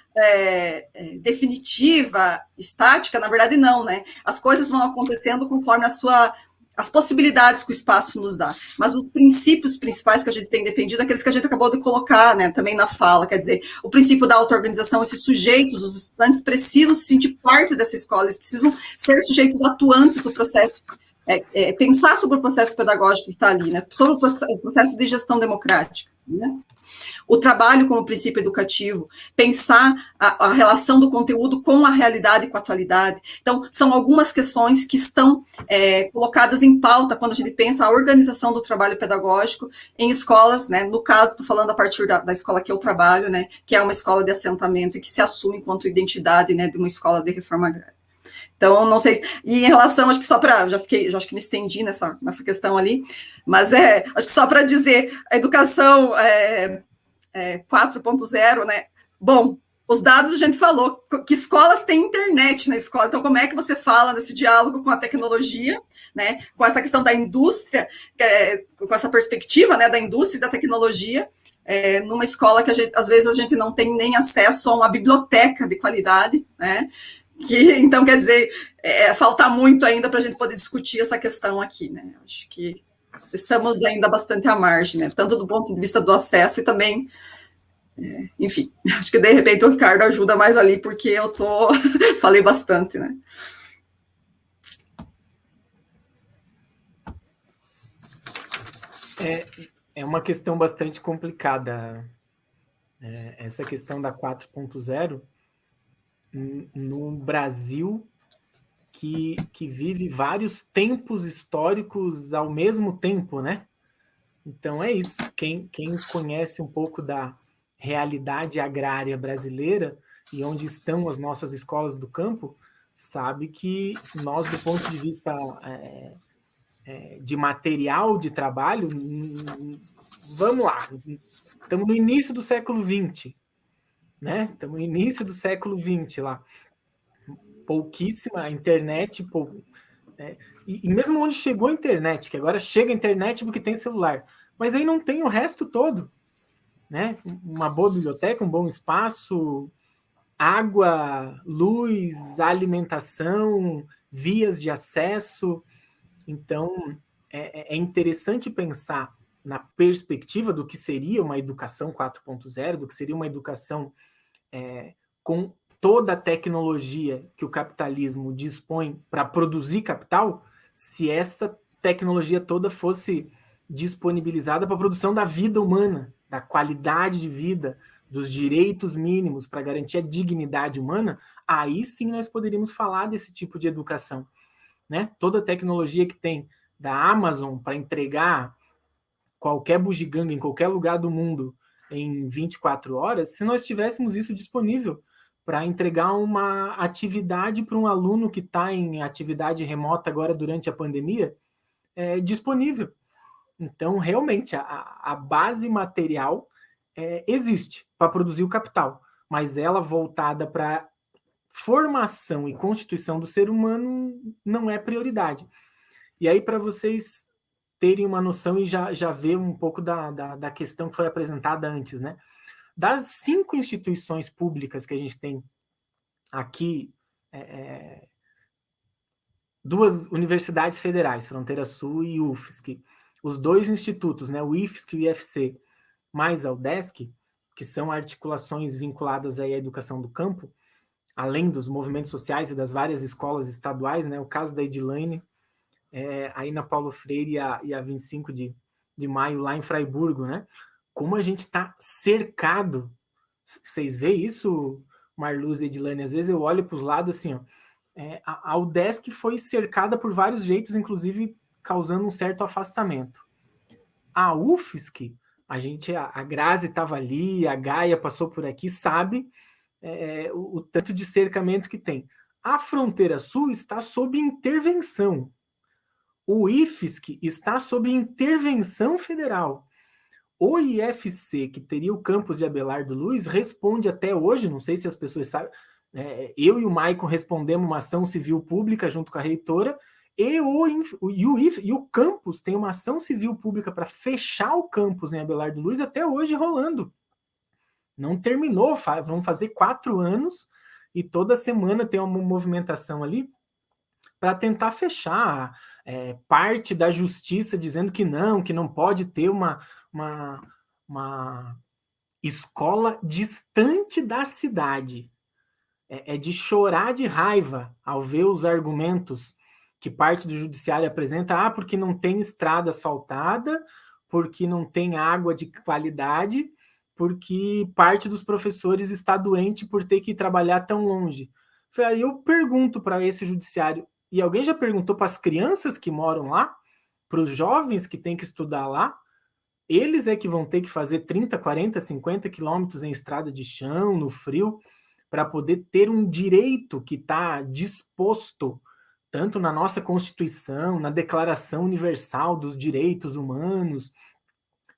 definitiva, estática, na verdade não, né? As coisas vão acontecendo conforme as possibilidades que o espaço nos dá. Mas os princípios principais que a gente tem defendido, aqueles que a gente acabou de colocar, né, também na fala, quer dizer, o princípio da auto-organização, esses sujeitos, os estudantes precisam se sentir parte dessa escola, eles precisam ser sujeitos atuantes do processo, pensar sobre o processo pedagógico que está ali, né, sobre o processo de gestão democrática, né? O trabalho como princípio educativo, pensar a relação do conteúdo com a realidade e com a atualidade. Então, são algumas questões que estão colocadas em pauta quando a gente pensa a organização do trabalho pedagógico em escolas, né? No caso, estou falando a partir da escola que eu trabalho, né? Que é uma escola de assentamento e que se assume enquanto identidade, né? De uma escola de reforma agrária. Então, não sei, e em relação, acho que só para, já acho que me estendi nessa questão ali, mas acho que só para dizer, a educação 4.0, né? Bom, os dados a gente falou, que escolas têm internet na escola, então como é que você fala nesse diálogo com a tecnologia, né? Com essa questão da indústria, com essa perspectiva, né, da indústria e da tecnologia, numa escola que às vezes a gente não tem nem acesso a uma biblioteca de qualidade, né? Então, quer dizer, falta muito ainda para a gente poder discutir essa questão aqui, né? Acho que estamos ainda bastante à margem, né? Tanto do ponto de vista do acesso e também, enfim, acho que de repente o Ricardo ajuda mais ali, porque eu falei bastante, né? É uma questão bastante complicada, essa questão da 4.0, no Brasil, que vive vários tempos históricos ao mesmo tempo, né? Então é isso. Quem conhece um pouco da realidade agrária brasileira e onde estão as nossas escolas do campo, sabe que nós, do ponto de vista de material de trabalho, vamos lá, estamos no início do século XX, né? Estamos no início do século XX lá. Pouquíssima internet, e mesmo onde chegou a internet, que agora chega a internet porque tem celular, mas aí não tem o resto todo, né? Uma boa biblioteca, um bom espaço, água, luz, alimentação, vias de acesso. Então, é interessante pensar na perspectiva do que seria uma educação 4.0, do que seria uma educação com toda a tecnologia que o capitalismo dispõe para produzir capital, se essa tecnologia toda fosse disponibilizada para a produção da vida humana, da qualidade de vida, dos direitos mínimos para garantir a dignidade humana, aí sim nós poderíamos falar desse tipo de educação, né? Toda a tecnologia que tem da Amazon para entregar qualquer bugiganga em qualquer lugar do mundo em 24 horas, se nós tivéssemos isso disponível para entregar uma atividade para um aluno que está em atividade remota agora durante a pandemia, disponível. Então, realmente, a base material existe para produzir o capital, mas ela voltada para formação e constituição do ser humano não é prioridade. E aí, para vocês terem uma noção e já ver um pouco da questão que foi apresentada antes, né? Das 5 instituições públicas que a gente tem aqui, 2 universidades federais, Fronteira Sul e UFSC, os 2 institutos, né, o IFSC e o IFC, mais a UDESC, que são articulações vinculadas aí à educação do campo, além dos movimentos sociais e das várias escolas estaduais, né, o caso da Edilane, aí na Paulo Freire e a 25 de maio, lá em Fraiburgo, né? Como a gente está cercado. Vocês veem isso, Marluz e Edilane? Às vezes eu olho para os lados assim, ó. A UDESC foi cercada por vários jeitos, inclusive causando um certo afastamento. A UFSC, a Grazi estava ali, a Gaia passou por aqui, sabe o tanto de cercamento que tem. A Fronteira Sul está sob intervenção. O IFSC está sob intervenção federal. O IFC, que teria o campus de Abelardo Luz, responde até hoje, não sei se as pessoas sabem, eu e o Maicon respondemos uma ação civil pública junto com a reitora, e o campus tem uma ação civil pública para fechar o campus em Abelardo Luz até hoje rolando. Não terminou, vão fazer 4 anos, e toda semana tem uma movimentação ali para tentar fechar parte da justiça dizendo que não pode ter uma escola distante da cidade. É de chorar de raiva ao ver os argumentos que parte do judiciário apresenta, porque não tem estrada asfaltada, porque não tem água de qualidade, porque parte dos professores está doente por ter que trabalhar tão longe. Aí eu pergunto para esse judiciário, e alguém já perguntou para as crianças que moram lá, para os jovens que têm que estudar lá, eles é que vão ter que fazer 30, 40, 50 quilômetros em estrada de chão, no frio, para poder ter um direito que está disposto, tanto na nossa Constituição, na Declaração Universal dos Direitos Humanos.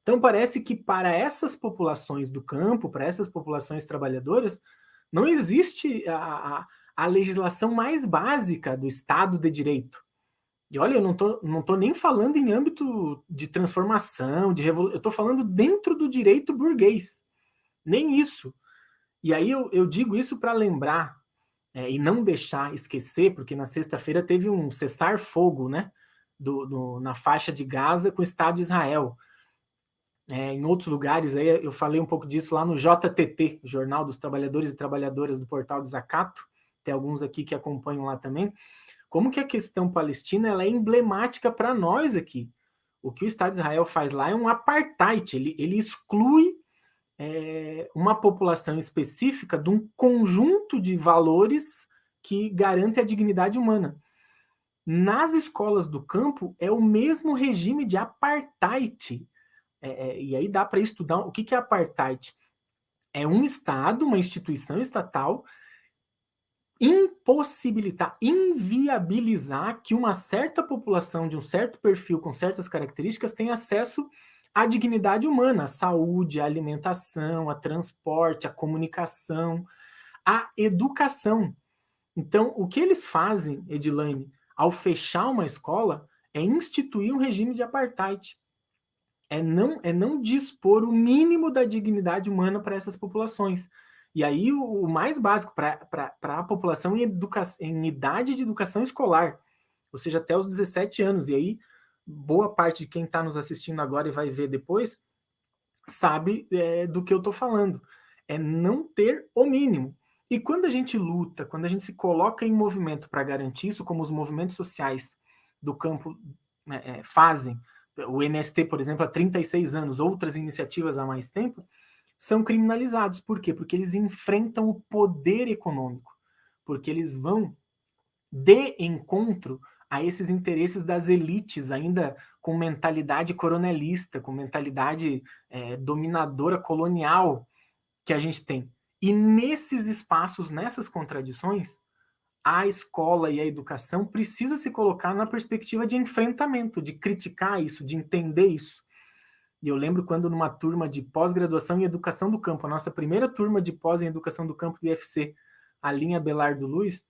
Então parece que para essas populações do campo, para essas populações trabalhadoras, não existe a legislação mais básica do Estado de Direito. E olha, eu não tô nem falando em âmbito de transformação, de revolução, eu estou falando dentro do direito burguês. Nem isso. E aí eu digo isso para lembrar, e não deixar esquecer, porque na sexta-feira teve um cessar-fogo, né, na faixa de Gaza com o Estado de Israel. Em outros lugares, aí eu falei um pouco disso lá no JTT, Jornal dos Trabalhadores e Trabalhadoras do Portal de Zacato, tem alguns aqui que acompanham lá também, como que a questão palestina ela é emblemática para nós aqui. O que o Estado de Israel faz lá é um apartheid, ele exclui uma população específica de um conjunto de valores que garante a dignidade humana. Nas escolas do campo, é o mesmo regime de apartheid. E aí dá para estudar o que é apartheid. É um Estado, uma instituição estatal, impossibilitar, inviabilizar que uma certa população de um certo perfil, com certas características, tenha acesso à dignidade humana, à saúde, à alimentação, a transporte, à comunicação, à educação. Então, o que eles fazem, Edilane, ao fechar uma escola, é instituir um regime de apartheid. É não dispor o mínimo da dignidade humana para essas populações. E aí o mais básico para a população em idade de educação escolar, ou seja, até os 17 anos. E aí boa parte de quem está nos assistindo agora e vai ver depois sabe do que eu estou falando. É não ter o mínimo. E quando a gente luta, quando a gente se coloca em movimento para garantir isso, como os movimentos sociais do campo fazem, o MST, por exemplo, há 36 anos, outras iniciativas há mais tempo, são criminalizados. Por quê? Porque eles enfrentam o poder econômico, porque eles vão de encontro a esses interesses das elites, ainda com mentalidade coronelista, com mentalidade dominadora colonial que a gente tem. E nesses espaços, nessas contradições, a escola e a educação precisa se colocar na perspectiva de enfrentamento, de criticar isso, de entender isso. E eu lembro quando numa turma de pós-graduação em educação do campo, a nossa primeira turma de pós em educação do campo do IFC, a linha Abelardo Luz,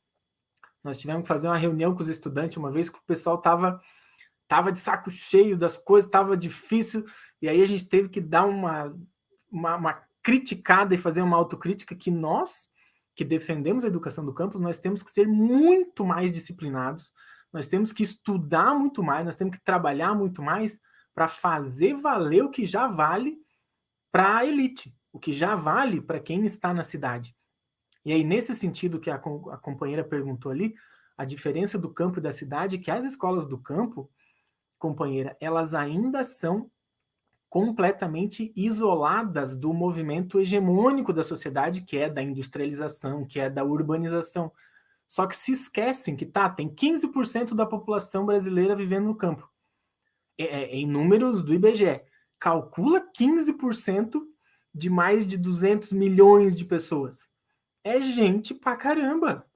nós tivemos que fazer uma reunião com os estudantes uma vez que o pessoal tava de saco cheio das coisas, estava difícil, e aí a gente teve que dar uma criticada e fazer uma autocrítica que nós, que defendemos a educação do campus, nós temos que ser muito mais disciplinados, nós temos que estudar muito mais, nós temos que trabalhar muito mais para fazer valer o que já vale para a elite, o que já vale para quem está na cidade. E aí, nesse sentido que a companheira perguntou ali, a diferença do campo e da cidade é que as escolas do campo, companheira, elas ainda são completamente isoladas do movimento hegemônico da sociedade, que é da industrialização, que é da urbanização. Só que se esquecem que tem 15% da população brasileira vivendo no campo. Em números do IBGE. Calcula 15% de mais de 200 milhões de pessoas. É gente pra caramba.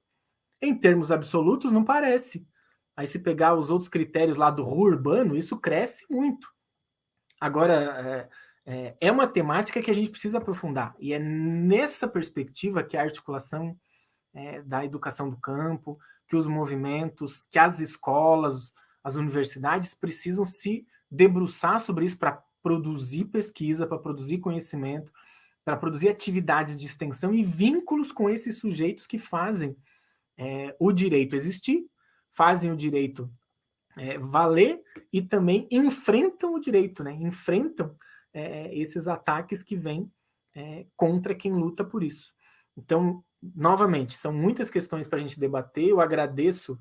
Em termos absolutos, não parece. Aí se pegar os outros critérios lá do rural urbano, isso cresce muito. Agora, é uma temática que a gente precisa aprofundar. E é nessa perspectiva que a articulação da educação do campo, que os movimentos, que as escolas, as universidades precisam se debruçar sobre isso para produzir pesquisa, para produzir conhecimento, para produzir atividades de extensão e vínculos com esses sujeitos que fazem o direito existir, fazem o direito valer e também enfrentam o direito, né? Enfrentam esses ataques que vêm contra quem luta por isso. Então, novamente, são muitas questões para a gente debater. Eu agradeço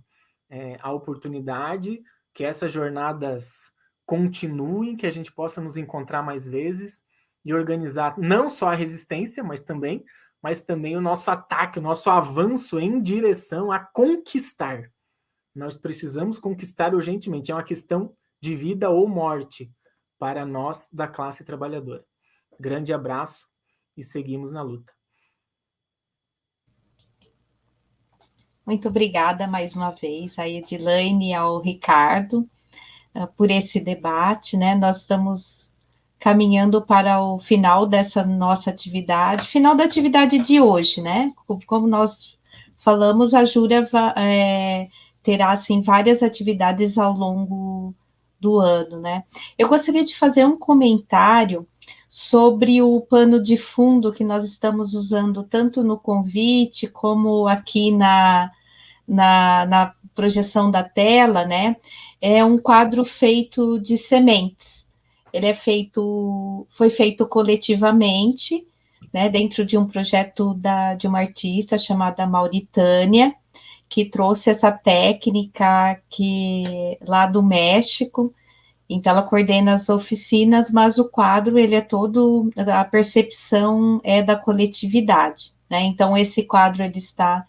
a oportunidade, que essas jornadas continuem, que a gente possa nos encontrar mais vezes e organizar não só a resistência, mas também o nosso ataque, o nosso avanço em direção a conquistar. Nós precisamos conquistar urgentemente. É uma questão de vida ou morte para nós da classe trabalhadora. Grande abraço e seguimos na luta. Muito obrigada mais uma vez a Edilane e ao Ricardo por esse debate, né? Nós estamos caminhando para o final dessa nossa atividade, final da atividade de hoje, né? Como nós falamos, a Jura terá, assim, várias atividades ao longo do ano, né? Eu gostaria de fazer um comentário sobre o pano de fundo que nós estamos usando tanto no convite como aqui na projeção da tela, né? É um quadro feito de sementes. Ele foi feito coletivamente, né, dentro de um projeto de uma artista chamada Mauritânia, que trouxe essa técnica lá do México. Então, ela coordena as oficinas, mas o quadro, ele é todo, a percepção é da coletividade, né? Então, esse quadro, ele está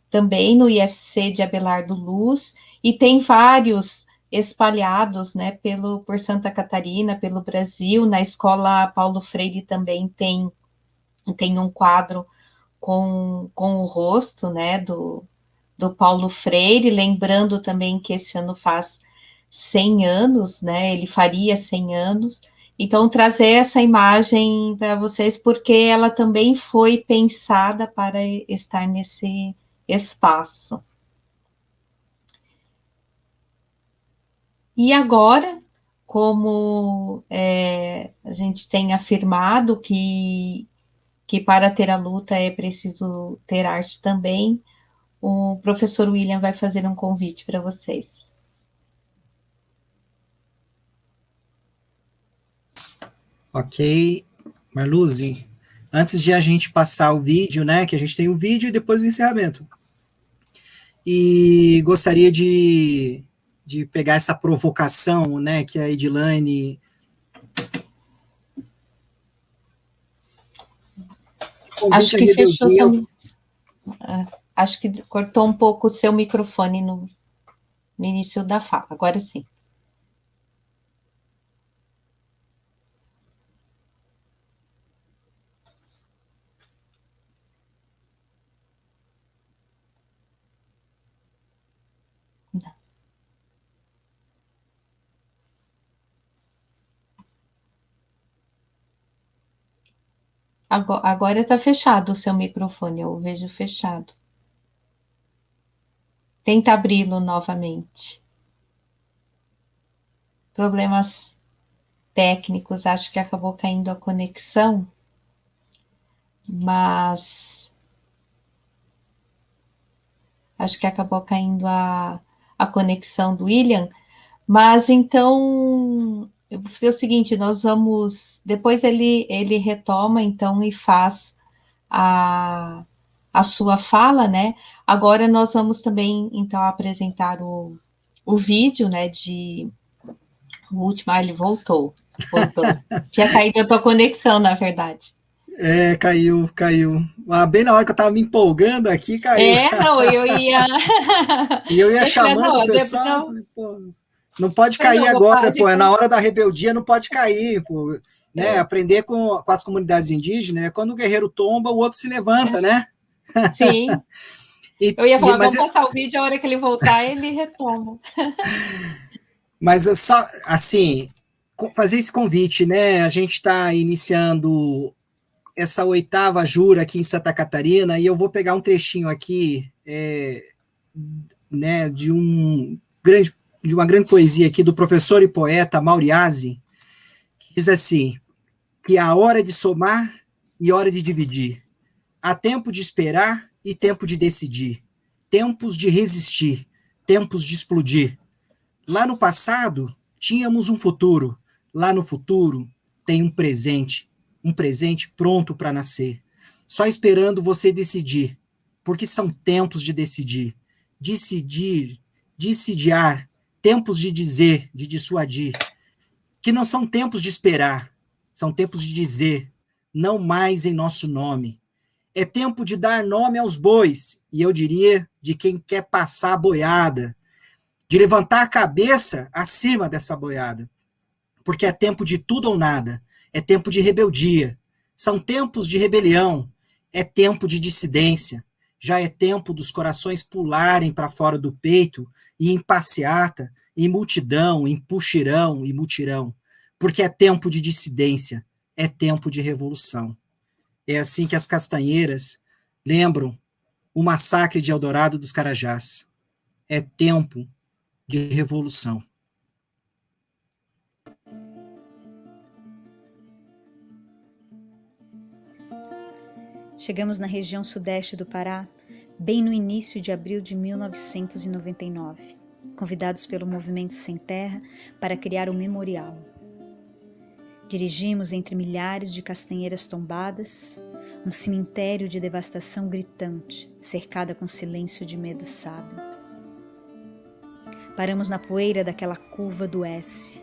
também no IFC de Abelardo Luz, e tem vários espalhados, né, por Santa Catarina, pelo Brasil. Na Escola Paulo Freire também tem um quadro com o rosto, né, do Paulo Freire, lembrando também que esse ano faz 100 anos, né, ele faria 100 anos, então trazer essa imagem para vocês, porque ela também foi pensada para estar nesse espaço. E agora, como a gente tem afirmado que para ter a luta é preciso ter arte também, o professor William vai fazer um convite para vocês. Ok, Marluce, antes de a gente passar o vídeo, né, que a gente tem o vídeo e depois o encerramento. E gostaria de de pegar essa provocação, né, que a Edilane... Acho que fechou seu... Acho que cortou um pouco o seu microfone no início da fala. Agora sim. Agora está fechado o seu microfone, eu vejo fechado. Tenta abri-lo novamente. Problemas técnicos, acho que acabou caindo a conexão, mas acho que acabou caindo a conexão do William, mas então... Eu vou fazer o seguinte, nós vamos... Depois ele retoma, então, e faz a sua fala, né? Agora nós vamos também, então, apresentar o vídeo, né, o último... ele voltou. Tinha caído a tua conexão, na verdade. Caiu. Bem na hora que eu estava me empolgando aqui, caiu. Não, eu ia... E eu ia chamando o pessoal, falei, pô... Não pode cair agora, pô, é na hora da rebeldia, não pode cair, pô, né? Aprender com as comunidades indígenas, né? Quando o guerreiro tomba, o outro se levanta, né? Sim. Eu ia falar, vamos passar o vídeo, a hora que ele voltar, ele retoma. Mas só, assim, fazer esse convite, né? A gente está iniciando essa 8ª Jura aqui em Santa Catarina, e eu vou pegar um trechinho aqui, né, de uma grande poesia aqui do professor e poeta Mauriase, que diz assim, que há hora de somar e hora de dividir, há tempo de esperar e tempo de decidir, tempos de resistir, tempos de explodir. Lá no passado, tínhamos um futuro, lá no futuro tem um presente pronto para nascer, só esperando você decidir, porque são tempos de decidir, decidiar, tempos de dizer, de dissuadir, que não são tempos de esperar, são tempos de dizer, não mais em nosso nome. É tempo de dar nome aos bois, e eu diria de quem quer passar a boiada, de levantar a cabeça acima dessa boiada, porque é tempo de tudo ou nada, é tempo de rebeldia, são tempos de rebelião, é tempo de dissidência, já é tempo dos corações pularem para fora do peito e em passeata, em multidão, em puxirão e mutirão, porque é tempo de dissidência, é tempo de revolução. É assim que as castanheiras lembram o massacre de Eldorado dos Carajás. É tempo de revolução. Chegamos na região sudeste do Pará, bem no início de abril de 1999, convidados pelo Movimento Sem Terra para criar um memorial. Dirigimos entre milhares de castanheiras tombadas, um cemitério de devastação gritante, cercada com silêncio de medo sábio. Paramos na poeira daquela curva do S,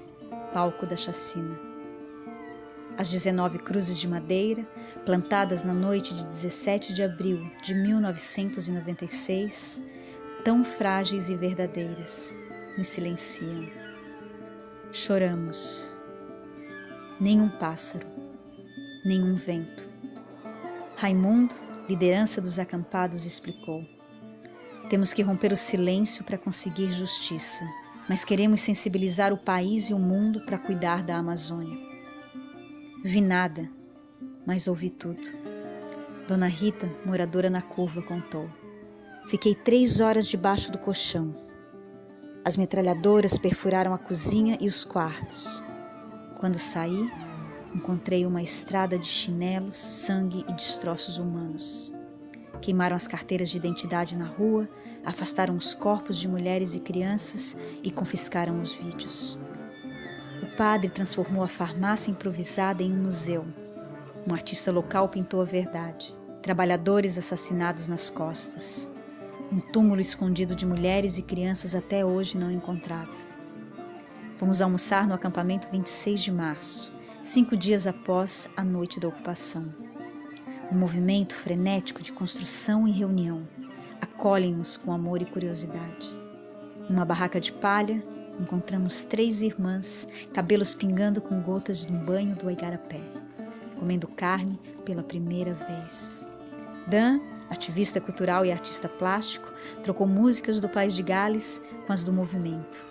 palco da chacina. As 19 cruzes de madeira, plantadas na noite de 17 de abril de 1996, tão frágeis e verdadeiras, nos silenciam. Choramos. Nenhum pássaro, nenhum vento. Raimundo, liderança dos acampados, explicou. Temos que romper o silêncio para conseguir justiça, mas queremos sensibilizar o país e o mundo para cuidar da Amazônia. Vi nada, mas ouvi tudo. Dona Rita, moradora na curva, contou. Fiquei 3 horas debaixo do colchão. As metralhadoras perfuraram a cozinha e os quartos. Quando saí, encontrei uma estrada de chinelos, sangue e destroços humanos. Queimaram as carteiras de identidade na rua, afastaram os corpos de mulheres e crianças e confiscaram os vídeos. O padre transformou a farmácia improvisada em um museu. Um artista local pintou a verdade. Trabalhadores assassinados nas costas. um túmulo escondido de mulheres e crianças até hoje não encontrado. Fomos almoçar no acampamento 26 de março, 5 dias após a noite da ocupação. Um movimento frenético de construção e reunião acolhem-nos com amor e curiosidade. Numa barraca de palha, encontramos 3 irmãs, cabelos pingando com gotas de um banho do igarapé, comendo carne pela primeira vez. Dan, ativista cultural e artista plástico, trocou músicas do País de Gales com as do movimento.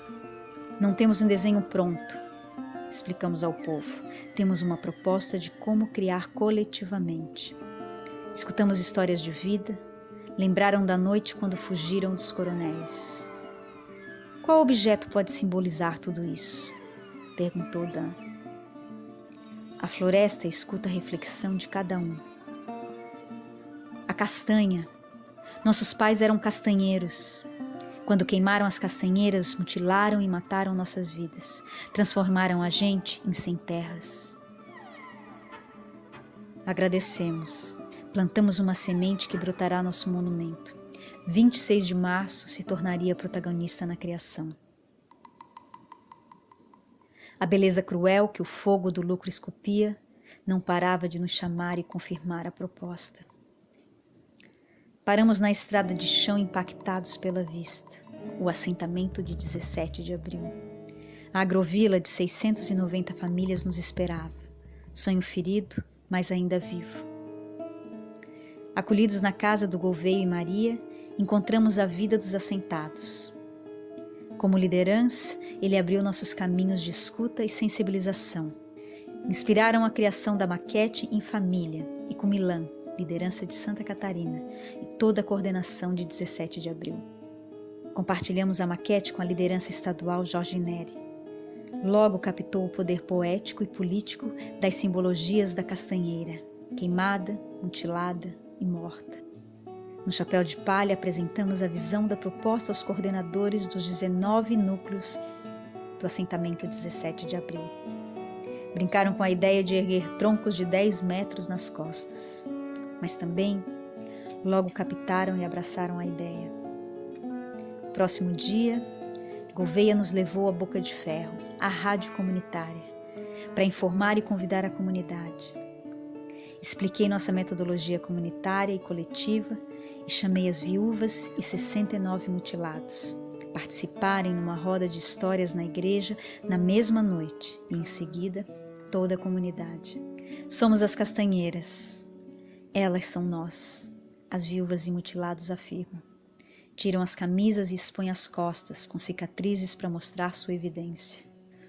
Não temos um desenho pronto, explicamos ao povo. Temos uma proposta de como criar coletivamente. Escutamos histórias de vida, lembraram da noite quando fugiram dos coronéis. Qual objeto pode simbolizar tudo isso? Perguntou Dan. A floresta escuta a reflexão de cada um. A castanha. Nossos pais eram castanheiros. Quando queimaram as castanheiras, mutilaram e mataram nossas vidas. Transformaram a gente em sem terras. Agradecemos. Plantamos uma semente que brotará nosso monumento. 26 de março se tornaria protagonista na criação. A beleza cruel que o fogo do lucro esculpia não parava de nos chamar e confirmar a proposta. Paramos na estrada de chão impactados pela vista, o assentamento de 17 de abril. A agrovila de 690 famílias nos esperava, sonho ferido, mas ainda vivo. Acolhidos na casa do Gouveia e Maria, encontramos a vida dos assentados. Como liderança, ele abriu nossos caminhos de escuta e sensibilização. Inspiraram a criação da maquete em família e com Milan, liderança de Santa Catarina, e toda a coordenação de 17 de abril. Compartilhamos a maquete com a liderança estadual Jorge Neri. Logo captou o poder poético e político das simbologias da castanheira, queimada, mutilada e morta. No chapéu de palha apresentamos a visão da proposta aos coordenadores dos 19 núcleos do assentamento 17 de abril. Brincaram com a ideia de erguer troncos de 10 metros nas costas, mas também logo captaram e abraçaram a ideia. Próximo dia, Gouveia nos levou à Boca de Ferro, a rádio comunitária, para informar e convidar a comunidade. Expliquei nossa metodologia comunitária e coletiva e chamei as viúvas e 69 mutilados a participarem numa roda de histórias na igreja na mesma noite e, em seguida, toda a comunidade. Somos as castanheiras. Elas são nós, as viúvas e mutilados afirmam. Tiram as camisas e expõem as costas, com cicatrizes para mostrar sua evidência.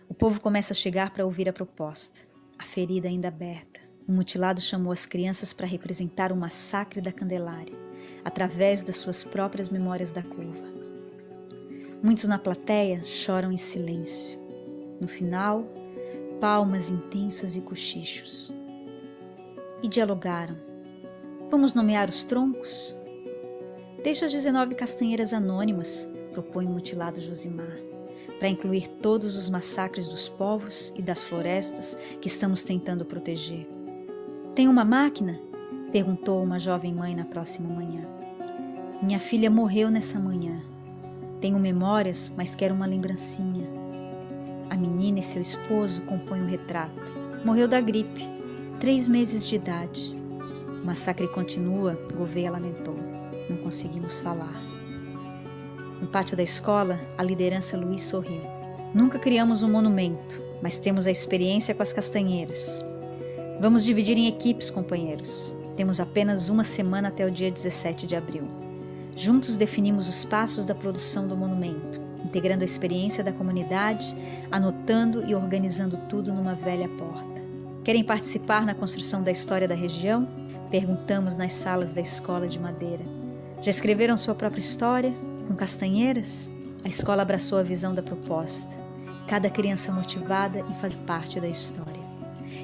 O povo começa a chegar para ouvir a proposta, a ferida ainda aberta. O mutilado chamou as crianças para representar o massacre da Candelária, através das suas próprias memórias da curva. Muitos na plateia choram em silêncio. No final, palmas intensas e cochichos. E dialogaram. Vamos nomear os troncos? Deixa as 19 castanheiras anônimas, propõe o mutilado Josimar, para incluir todos os massacres dos povos e das florestas que estamos tentando proteger. Tem uma máquina? Perguntou uma jovem mãe na próxima manhã. Minha filha morreu nessa manhã. Tenho memórias, mas quero uma lembrancinha. A menina e seu esposo compõem o retrato. Morreu da gripe, 3 meses de idade. O massacre continua, Gouveia lamentou. Não conseguimos falar. No pátio da escola, a liderança Luiz sorriu. Nunca criamos um monumento, mas temos a experiência com as castanheiras. Vamos dividir em equipes, companheiros. Temos apenas uma semana até o dia 17 de abril. Juntos definimos os passos da produção do monumento, integrando a experiência da comunidade, anotando e organizando tudo numa velha porta. Querem participar na construção da história da região? Perguntamos nas salas da escola de madeira. Já escreveram sua própria história? Com castanheiras? A escola abraçou a visão da proposta. Cada criança motivada em fazer parte da história.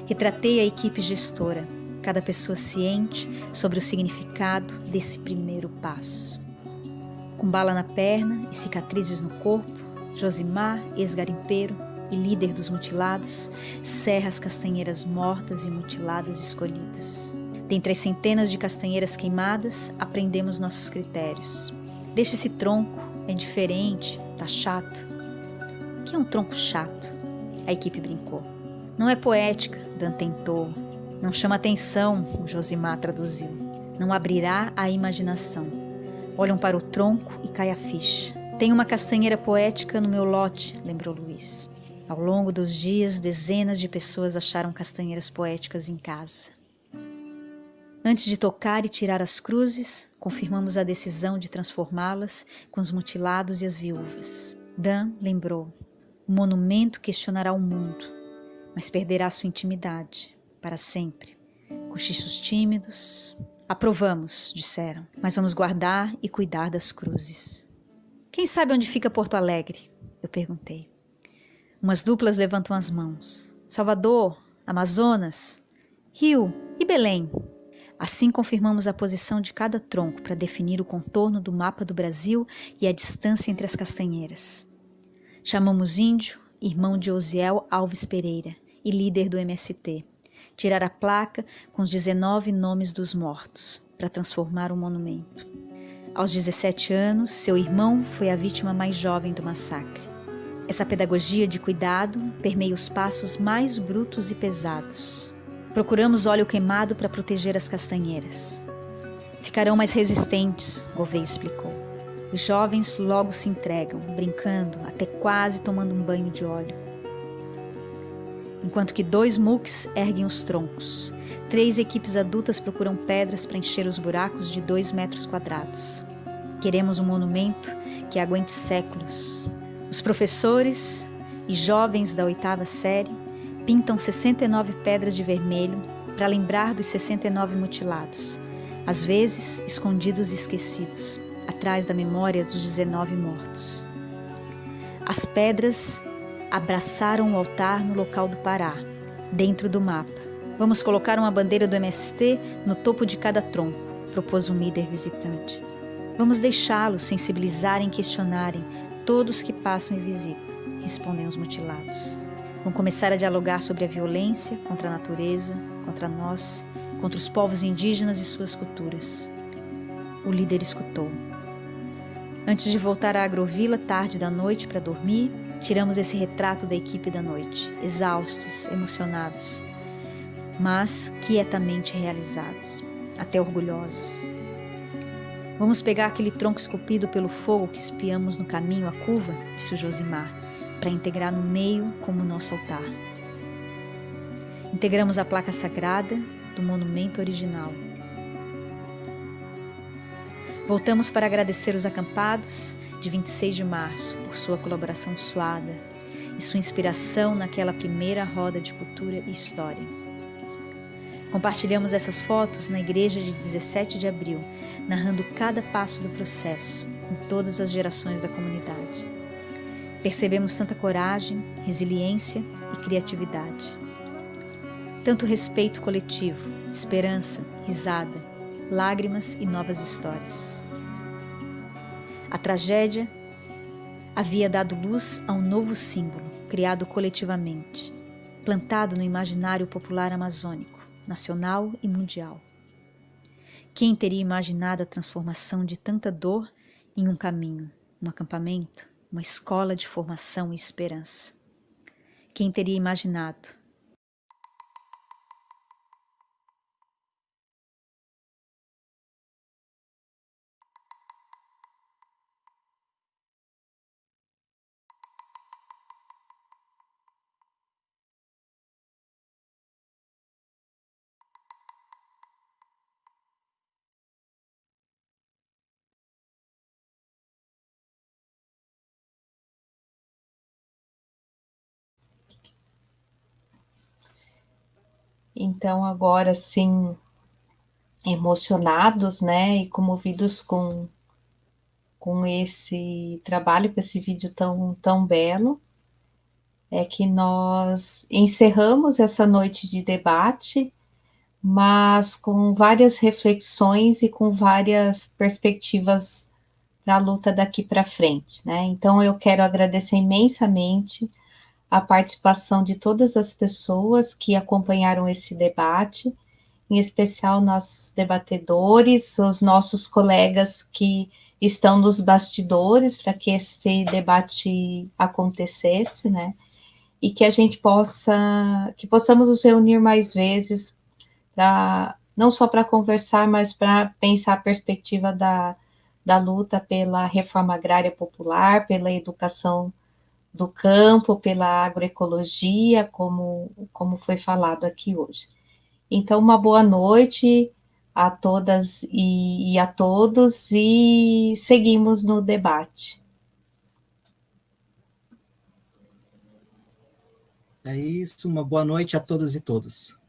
Retratei a equipe gestora, cada pessoa ciente sobre o significado desse primeiro passo. Com bala na perna e cicatrizes no corpo, Josimar, ex-garimpeiro e líder dos mutilados, serra as castanheiras mortas e mutiladas escolhidas. Dentre as centenas de castanheiras queimadas, aprendemos nossos critérios. Deixa esse tronco, é diferente, tá chato. O que é um tronco chato? A equipe brincou. Não é poética, Dan tentou. Não chama atenção, o Josimar traduziu. Não abrirá a imaginação. Olham para o tronco e cai a ficha. Tem uma castanheira poética no meu lote, lembrou Luiz. Ao longo dos dias, dezenas de pessoas acharam castanheiras poéticas em casa. Antes de tocar e tirar as cruzes, confirmamos a decisão de transformá-las com os mutilados e as viúvas. Dan lembrou: o monumento questionará o mundo, mas perderá sua intimidade, para sempre. Cochichos tímidos. Aprovamos, disseram, mas vamos guardar e cuidar das cruzes. Quem sabe onde fica Porto Alegre? Eu perguntei. Umas duplas levantam as mãos. Salvador, Amazonas, Rio e Belém. Assim confirmamos a posição de cada tronco para definir o contorno do mapa do Brasil e a distância entre as castanheiras. Chamamos Índio, irmão de Osiel Alves Pereira e líder do MST, tirar a placa com os 19 nomes dos mortos para transformar o monumento. Aos 17 anos, seu irmão foi a vítima mais jovem do massacre. Essa pedagogia de cuidado permeia os passos mais brutos e pesados. Procuramos óleo queimado para proteger as castanheiras. Ficarão mais resistentes, Gouveia explicou. Os jovens logo se entregam, brincando, até quase tomando um banho de óleo. Enquanto que 2 muques erguem os troncos. 3 equipes adultas procuram pedras para encher os buracos de 2 metros quadrados. Queremos um monumento que aguente séculos. Os professores e jovens da 8ª série pintam 69 pedras de vermelho para lembrar dos 69 mutilados, às vezes escondidos e esquecidos, atrás da memória dos 19 mortos. As pedras abraçaram o altar no local do Pará, dentro do mapa. Vamos colocar uma bandeira do MST no topo de cada tronco, propôs um líder visitante. Vamos deixá-los sensibilizarem e questionarem todos que passam e visitam, respondem os mutilados. Vão começar a dialogar sobre a violência contra a natureza, contra nós, contra os povos indígenas e suas culturas. O líder escutou. Antes de voltar à agrovila tarde da noite para dormir, tiramos esse retrato da equipe da noite, exaustos, emocionados, mas quietamente realizados, até orgulhosos. Vamos pegar aquele tronco esculpido pelo fogo que espiamos no caminho à curva, disse o Josimar, para integrar no meio como nosso altar. Integramos a placa sagrada do monumento original. Voltamos para agradecer os acampados de 26 de março por sua colaboração suada e sua inspiração naquela primeira roda de cultura e história. Compartilhamos essas fotos na igreja de 17 de abril, narrando cada passo do processo com todas as gerações da comunidade. Percebemos tanta coragem, resiliência e criatividade. Tanto respeito coletivo, esperança, risada, lágrimas e novas histórias. A tragédia havia dado luz a um novo símbolo, criado coletivamente, plantado no imaginário popular amazônico, nacional e mundial. Quem teria imaginado a transformação de tanta dor em um caminho, um acampamento, uma escola de formação e esperança? Quem teria imaginado? Então, agora sim, emocionados, né, e comovidos com esse trabalho, com esse vídeo tão belo, é que nós encerramos essa noite de debate, mas com várias reflexões e com várias perspectivas para a luta daqui para frente, né? Então, eu quero agradecer imensamente a participação de todas as pessoas que acompanharam esse debate, em especial nossos debatedores, os nossos colegas que estão nos bastidores para que esse debate acontecesse, né? E que a gente possamos nos reunir mais vezes, não só para conversar, mas para pensar a perspectiva da luta pela reforma agrária popular, pela educação do campo, pela agroecologia, como foi falado aqui hoje. Então, uma boa noite a todas e a todos, e seguimos no debate. É isso, uma boa noite a todas e todos.